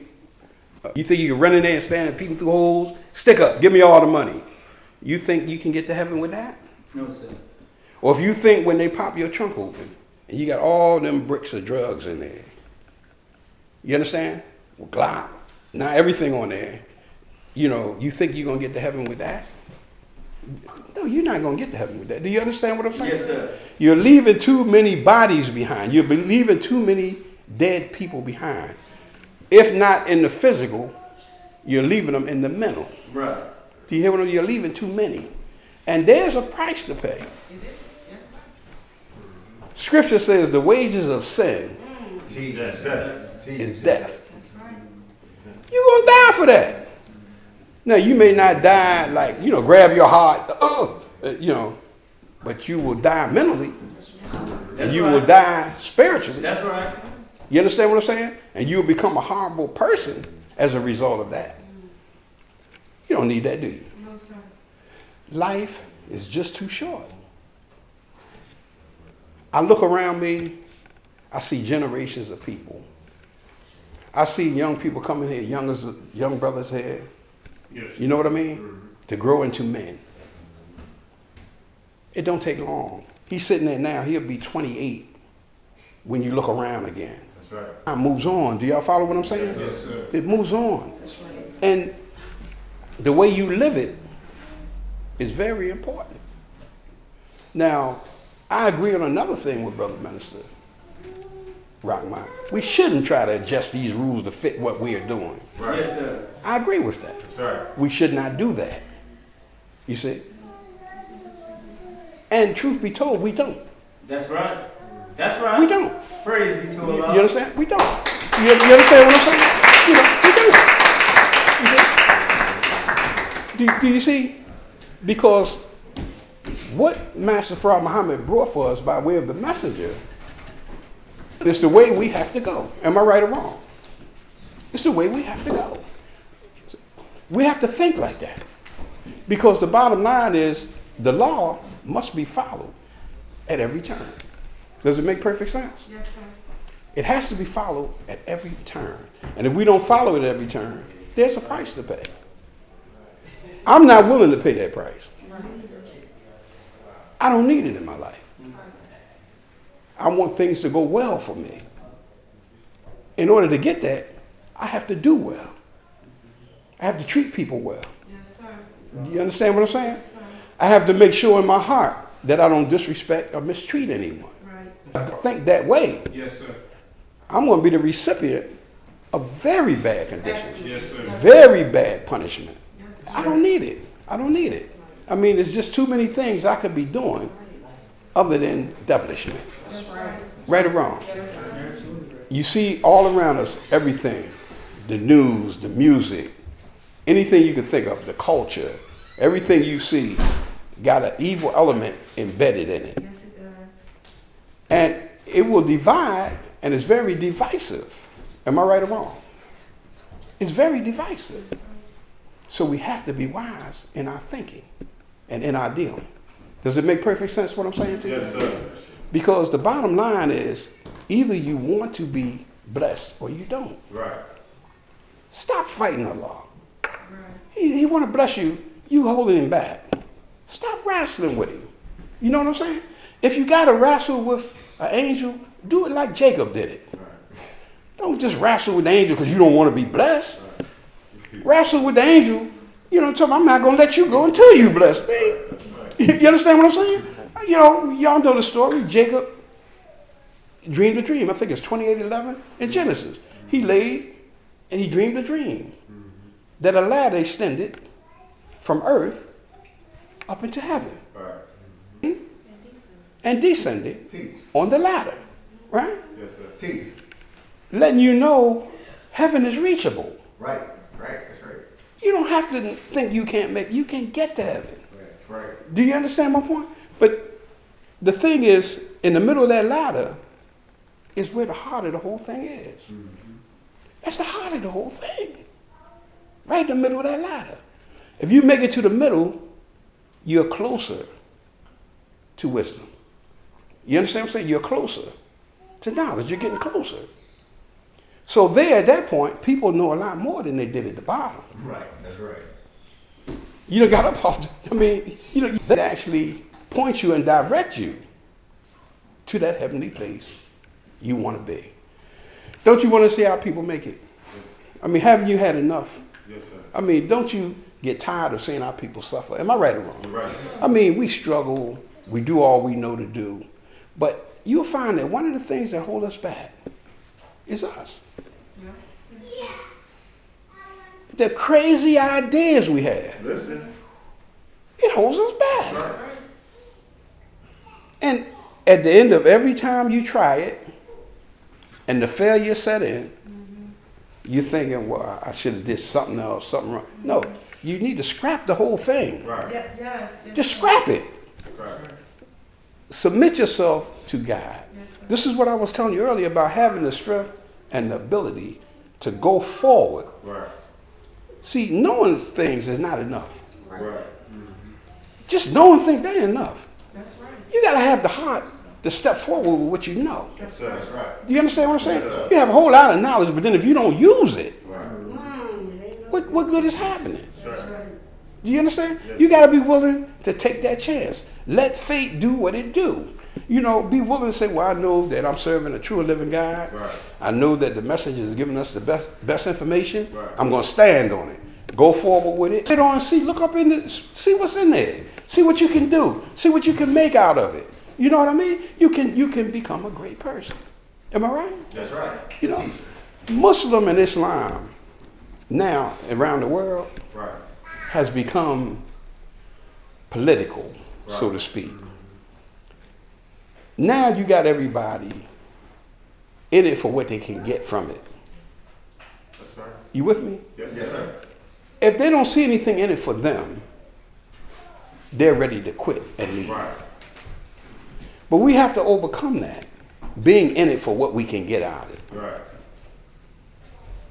You think you can run in there and stand and peeking through holes? Stick up, give me all the money. You think you can get to heaven with that? No, sir. Or if you think when they pop your trunk open and you got all them bricks of drugs in there, you understand? Well, Glock, now everything on there, you think you're going to get to heaven with that? No, you're not going to get to heaven with that. Do you understand what I'm saying? Yes, sir. You're leaving too many bodies behind. You're leaving too many dead people behind. If not in the physical, you're leaving them in the mental. Right. Do you hear what I'm saying? You're leaving too many. And there's a price to pay. Scripture says the wages of sin is death. You're going to die for that. Now, you may not die like, grab your heart, but you will die mentally. And you will die spiritually. That's right. You understand what I'm saying? And you'll become a horrible person as a result of that. You don't need that, do you? No, sir. Life is just too short. I look around me, I see generations of people. I see young people coming here, young brothers here. Yes. You know what I mean? To grow into men. It don't take long. He's sitting there now, he'll be 28 when you look around again. That's right. It moves on. Do y'all follow what I'm saying? Yes, sir. It moves on. And the way you live it is very important. Now, I agree on another thing with Brother Minister Rockmont. We shouldn't try to adjust these rules to fit what we are doing. Right. Yes, sir. I agree with that. That's right. We should not do that. You see? And truth be told, we don't. That's right. That's right. We don't. Praise be to You Allah. understand? We don't. You understand what I'm saying? We don't. Do you see? Because what Master Farad Muhammad brought for us by way of the messenger is the way we have to go. Am I right or wrong? It's the way we have to go. We have to think like that. Because the bottom line is the law must be followed at every turn. Does it make perfect sense? Yes, sir. It has to be followed at every turn. And if we don't follow it at every turn, there's a price to pay. I'm not willing to pay that price. I don't need it in my life. I want things to go well for me. In order to get that, I have to do well. I have to treat people well. Yes, sir. You understand what I'm saying? Yes, sir. I have to make sure in my heart that I don't disrespect or mistreat anyone. Right. I have to think that way. Yes, sir. I'm going to be the recipient of very bad conditions, Yes, sir. very bad punishment. Yes, sir. I don't need it. I don't need it. I mean, there's just too many things I could be doing other than devilishment. That's right. Right or wrong? Yes, sir. You see all around us everything, the news, the music, anything you can think of, the culture, everything you see got an evil element embedded in it. Yes, it does. And it will divide, and it's very divisive. Am I right or wrong? It's very divisive. So we have to be wise in our thinking and in our dealing. Does it make perfect sense what I'm saying to you? Yes, sir. Because the bottom line is either you want to be blessed or you don't. Right. Stop fighting Allah. Right. He want to bless you, you holding him back. Stop wrestling with him. You know what I'm saying? If you got to wrestle with an angel, do it like Jacob did it. Don't just wrestle with the angel because you don't want to be blessed. Wrestle with the angel, you know what I'm talking about? I'm not going to let you go until you bless me. You understand what I'm saying? You know, y'all know the story. Jacob dreamed a dream. I think it's 28:11 in Genesis. He laid and he dreamed a dream that a ladder extended from earth up into heaven Right. and descended on the ladder, right? Yes, sir. Teach. Letting you know heaven is reachable. Right. Right. That's right. You don't have to think you can get to heaven. Right. Do you understand my point? But the thing is, in the middle of that ladder is where the heart of the whole thing is. That's the heart of the whole thing. Right in the middle of that ladder. If you make it to the middle, you're closer to wisdom. You understand what I'm saying? You're closer to knowledge. You're getting closer. So there at that point, people know a lot more than they did at the bottom. Right. That's right. You done got up off, that actually point you and direct you to that heavenly place you want to be. Don't you want to see how people make it? Yes. I mean, haven't you had enough? Yes, sir. I mean, don't you get tired of seeing how people suffer? Am I right or wrong? You're right. I mean, we struggle, we do all we know to do, but you'll find that one of the things that hold us back is us. Yeah. The crazy ideas we have, Listen. it holds us back. Right. And at the end of every time you try it, and the failure set in, you're thinking, well, I should have did something else, something wrong. No, you need to scrap the whole thing. Right. Yes. Yes. Just scrap it. Right. Submit yourself to God. Yes, sir. This is what I was telling you earlier about having the strength and the ability to go forward. Right. See, knowing things is not enough. Right. Just knowing things, that ain't enough. That's right. You got to have the heart to step forward with what you know. Yes, sir. That's right. Do you understand what I'm saying? Yes, sir. You have a whole lot of knowledge, but then if you don't use it, Right. what good is happening? That's right. Do you understand? Yes, You sir. got to be willing to take that chance. Let fate do what it do. You know, be willing to say, well, I know that I'm serving a true and living God. Right. I know that the message is giving us the best information. Right. I'm going to stand on it. Go forward with it. Sit on and see. Look up in the, see what's in there. See what you can do. See what you can make out of it. You know what I mean? You can become a great person. Am I right? That's right. You know, Muslim and Islam now around the world Right. has become political, so Right. to speak. Now you got everybody in it for what they can get from it. That's right. You with me? Yes, sir. If they don't see anything in it for them, they're ready to quit and leave. Right. But we have to overcome that, being in it for what we can get out of it. Right.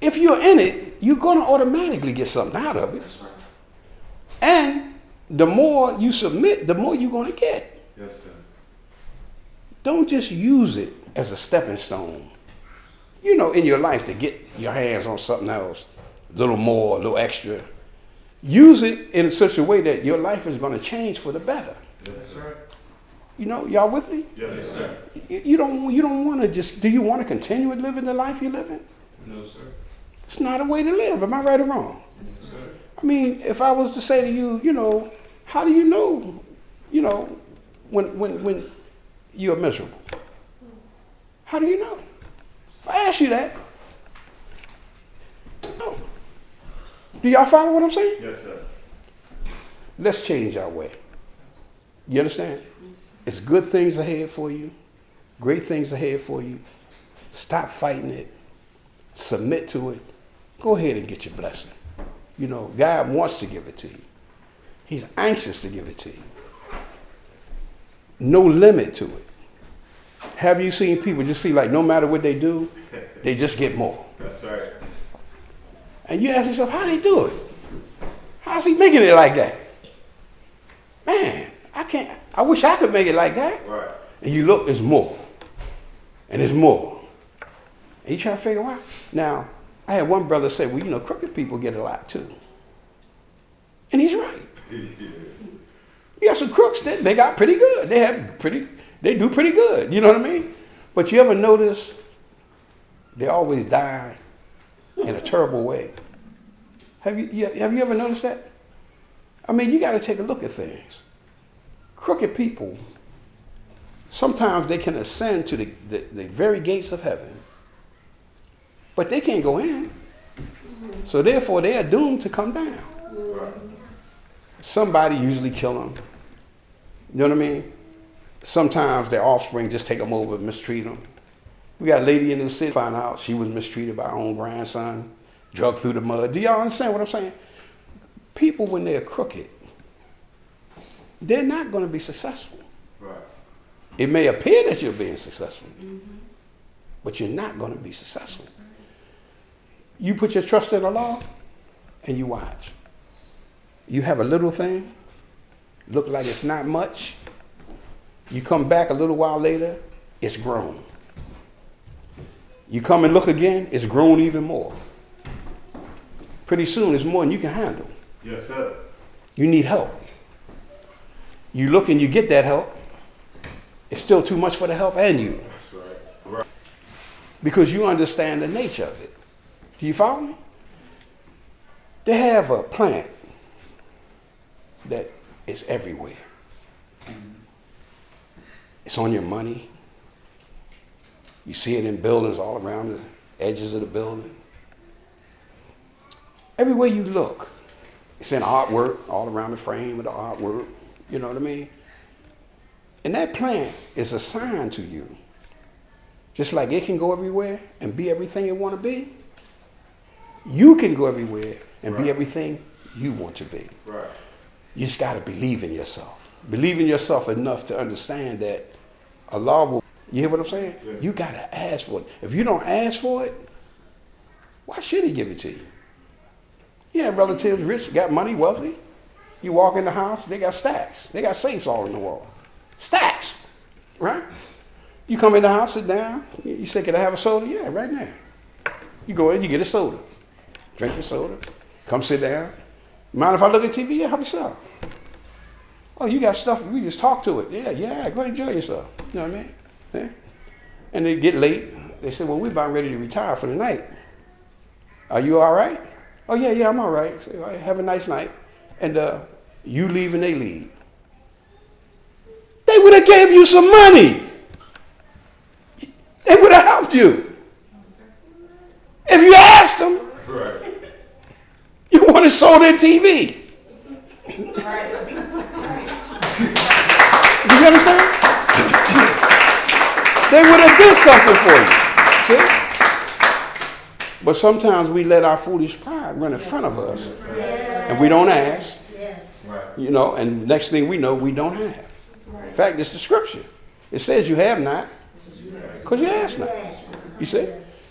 If you're in it, you're going to automatically get something out of it. That's right. And the more you submit, the more you're going to get. Yes, sir. Don't just use it as a stepping stone, you know, in your life to get your hands on something else, a little more, a little extra. Use it in such a way that your life is going to change for the better. Yes, sir. You know, y'all with me? Yes, sir. You don't want to just, do you want to continue living the life you're living? No, sir. It's not a way to live. Am I right or wrong? Yes, sir. I mean, if I was to say to you, you know, how do you know, when you're miserable? How do you know? If I ask you that, no. Do y'all follow what I'm saying? Yes, sir. Let's change our way. You understand? It's good things ahead for you, great things ahead for you. Stop fighting it. Submit to it. Go ahead and get your blessing. You know, God wants to give it to you. He's anxious to give it to you. No limit to it. Have you seen people just see like no matter what they do, they just get more? That's right. And you ask yourself, how they do it? How's he making it like that? Man, I wish I could make it like that. Right. And you look, there's more. And there's more. And you try to figure out. Now, I had one brother say, well, you know, crooked people get a lot too. And he's right. You got some crooks that they got pretty good. They do pretty good. You know what I mean? But you ever notice they always die in a terrible way? Have you ever noticed that? I mean, you got to take a look at things. Crooked people, sometimes they can ascend to the very gates of heaven, but they can't go in. So therefore, they are doomed to come down. Right. Somebody usually kill them. You know what I mean? Sometimes their offspring just take them over and mistreat them. We got a lady in the city found out she was mistreated by her own grandson, drugged through the mud. Do y'all understand what I'm saying? People, when they're crooked, they're not going to be successful. Right. It may appear that you're being successful, but you're not going to be successful. You put your trust in the law and you watch. You have a little thing, look like it's not much. You come back a little while later, it's grown. You come and look again, it's grown even more. Pretty soon, it's more than you can handle. Yes, sir. You need help. You look and you get that help. It's still too much for the help and you. That's right. Right. Because you understand the nature of it. Do you follow me? They have a plant that is everywhere. It's on your money. You see it in buildings all around the edges of the building. Everywhere you look, it's in artwork all around the frame of the artwork. You know what I mean? And that plant is assigned to you. Just like it can go everywhere and be everything it want to be, you can go everywhere and be everything you want to be. Right. You just got to believe in yourself. Believe in yourself enough to understand that Allah will, you hear what I'm saying? Yes. You got to ask for it. If you don't ask for it, why should he give it to you? You have relatives rich, got money, wealthy. You walk in the house, they got stacks. They got safes all in the wall. Stacks, right? You come in the house, sit down. You say, can I have a soda? Yeah, right now. You go in, you get a soda. Drink your soda. Come sit down. Mind if I look at TV? Yeah, help yourself. Oh, you got stuff, we just talk to it. Yeah, go enjoy yourself. You know what I mean? Yeah. And they get late. They say, well, we're about ready to retire for the night. Are you all right? Oh, yeah, I'm all right. So, all right, have a nice night. And you leave and they leave. They would have gave you some money. They would have helped you. If you asked them, Right. you wanted soda and TV. You understand? They would have did something for you. See? But sometimes we let our foolish pride run in front of us. And we don't ask. Right. You know, and next thing we know, we don't have. In fact, it's the scripture. It says you have not because you ask not. You see?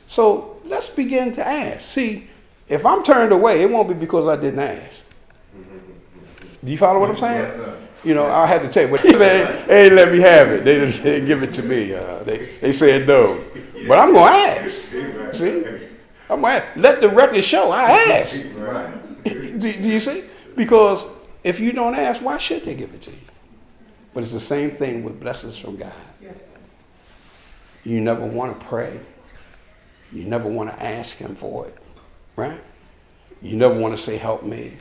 So let's begin to ask. See, if I'm turned away, it won't be because I didn't ask. Do you follow what I'm saying? Yes, sir. You know, I had to tell you, but they ain't let me have it. They didn't give it to me. They said no. But I'm going to ask. See? I'm going to let the record show I asked. Right. Do you see? Because if you don't ask, why should they give it to you? But it's the same thing with blessings from God. Yes. You never want to pray. You never want to ask him for it, right? You never want to say, help me.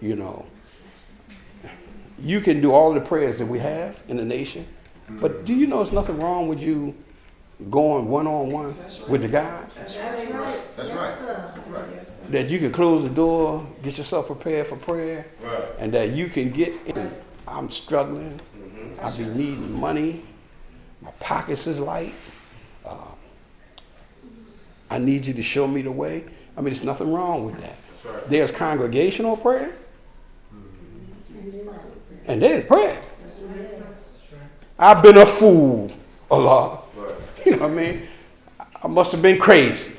You know, you can do all the prayers that we have in the nation, but do you know there's nothing wrong with you going one-on-one with the God? That's right. That's right. That you can close the door, get yourself prepared for prayer, Right. and that you can get in. I'm struggling. I be needing money. My pockets is light. I need you to show me the way. I mean, there's nothing wrong with that. That's right. There's congregational prayer, and there's prayer. I've been a fool a lot. Right. You know what I mean? I must have been crazy.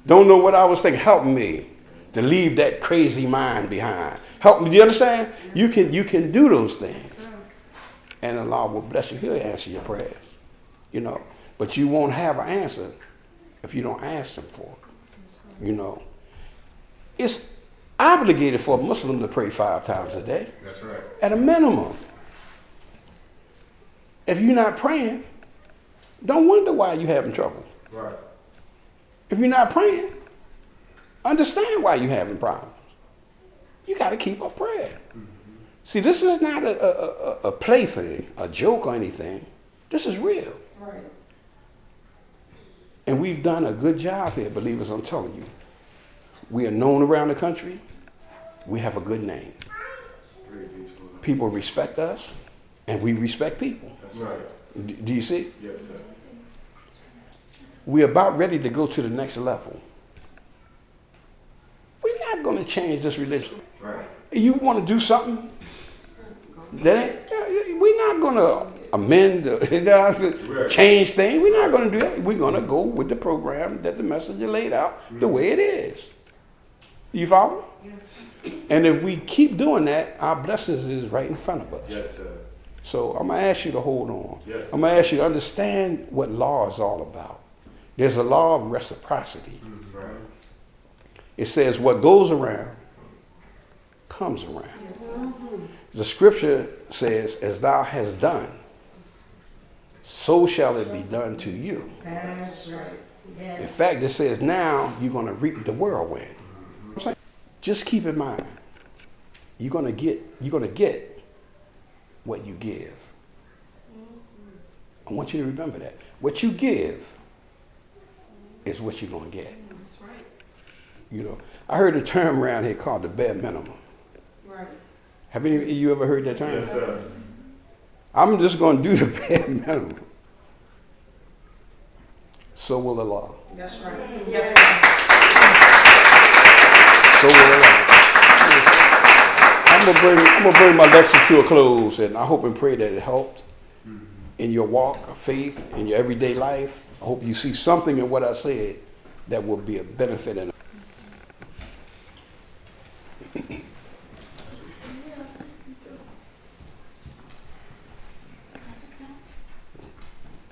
Don't know what I was thinking. Help me to leave that crazy mind behind. Help me. Do you understand? You can do those things. And Allah will bless you. He'll answer your prayers. You know. But you won't have an answer if you don't ask him for it. You know. It's obligated for a Muslim to pray 5 times a day. That's right. At a minimum. If you're not praying, don't wonder why you're having trouble. Right. If you're not praying, understand why you're having problems. You got to keep up prayer. See, this is not a plaything, a joke or anything. This is real. Right. And we've done a good job here, believers, I'm telling you. We are known around the country. We have a good name. Praise be to God. People respect us, and we respect people. That's right. Do you see? Yes, sir. We're about ready to go to the next level. We're not going to change this religion. Right. You want to do something? We're not going to amend, change things. We're not going to do that. We're going to go with the program that the messenger laid out the way it is. You follow? Yes. And if we keep doing that, our blessings is right in front of us. Yes, sir. So I'm going to ask you to hold on. Yes. I'm going to ask you to understand what law is all about. There's a law of reciprocity. Right. It says what goes around comes around. The scripture says, as thou hast done, so shall it be done to you. That's right. In fact, it says now you're going to reap the whirlwind. Just keep in mind, you're going to get what you give. I want you to remember that. What you give is what you're going to get. That's right. You know, I heard a term around here called the bare minimum. Right. Have any of you ever heard that term? Yes, sir. I'm just going to do the bare minimum. So will the law. That's right. Yes, sir. So will the law. I'm gonna bring my lecture to a close, and I hope and pray that it helped in your walk of faith, in your everyday life. I hope you see something in what I said that will be a benefit and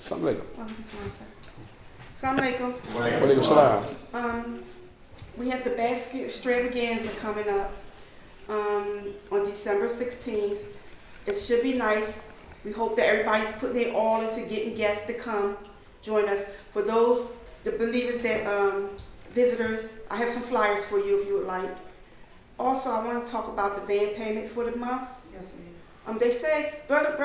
Assalamu alaikum. Assalamu alaikum. Wa alaikum salam. We have the basket extravaganza coming up on December 16th. It should be nice. We hope that everybody's putting their all into getting guests to come join us. For those, the believers that, visitors, I have some flyers for you if you would like. Also, I want to talk about the van payment for the month. Yes, ma'am. They say, Brother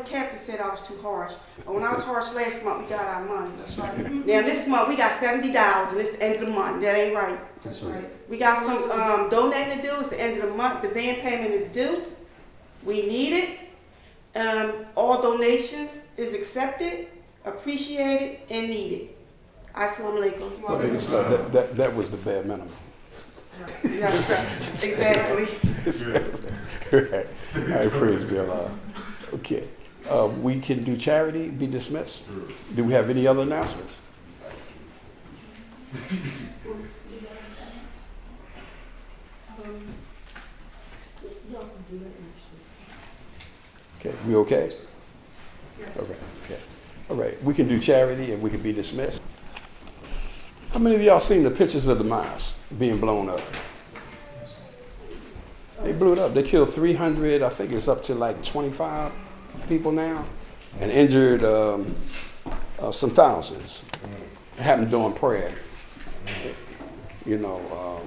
Captain said I was too harsh. But when I was harsh last month, we got our money. That's right. Now this month, we got $70 and it's the end of the month. That ain't right. That's right. We got some donating to do. It's the end of the month. The van payment is due. We need it. All donations is accepted, appreciated, and needed. Assalamu alaikum. Wa alaikum salam. That was the bare minimum. Yes, sir. Exactly. Right. All right, praise be Allah. Okay. We can do charity, be dismissed. Do we have any other announcements? Okay, we okay? Okay, okay. All right, we can do charity and we can be dismissed. How many of y'all seen the pictures of the mosque being blown up? They blew it up. They killed 300, I think it's up to like 25 people now, and injured some thousands. It happened during prayer, you know,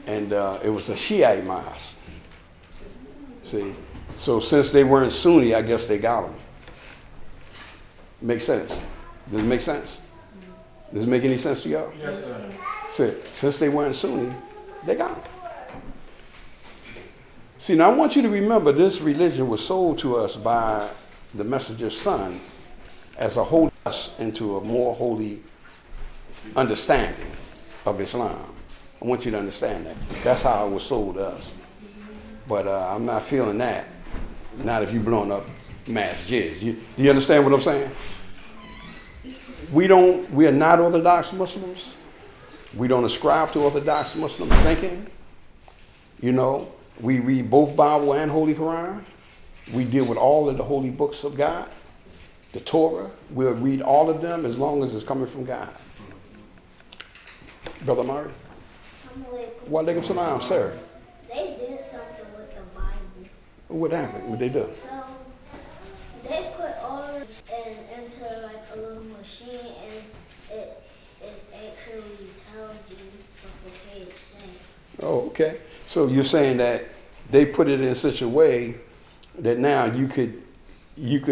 and it was a Shiite mosque. See, so since they weren't Sunni, I guess they got them. Makes sense? Does it make sense? Does it make any sense to y'all? Yes, sir. See, since they weren't Sunni, they got them. See, now I want you to remember this religion was sold to us by the messenger's son as a holy us into a more holy understanding of Islam. I want you to understand that. That's how it was sold to us. But I'm not feeling that. Not if you're blowing up masjids. Do you understand what I'm saying? We are not Orthodox Muslims. We don't ascribe to Orthodox Muslim thinking. You know, we read both Bible and Holy Quran. We deal with all of the holy books of God. The Torah, we'll read all of them as long as it's coming from God. Brother Murray? Wa alaikum salam, sir. They did something with the Bible. What happened? What they do? So they put all of it into like a little machine, and it actually tells you what the page is saying. Oh, okay. So you're saying that they put it in such a way that now you could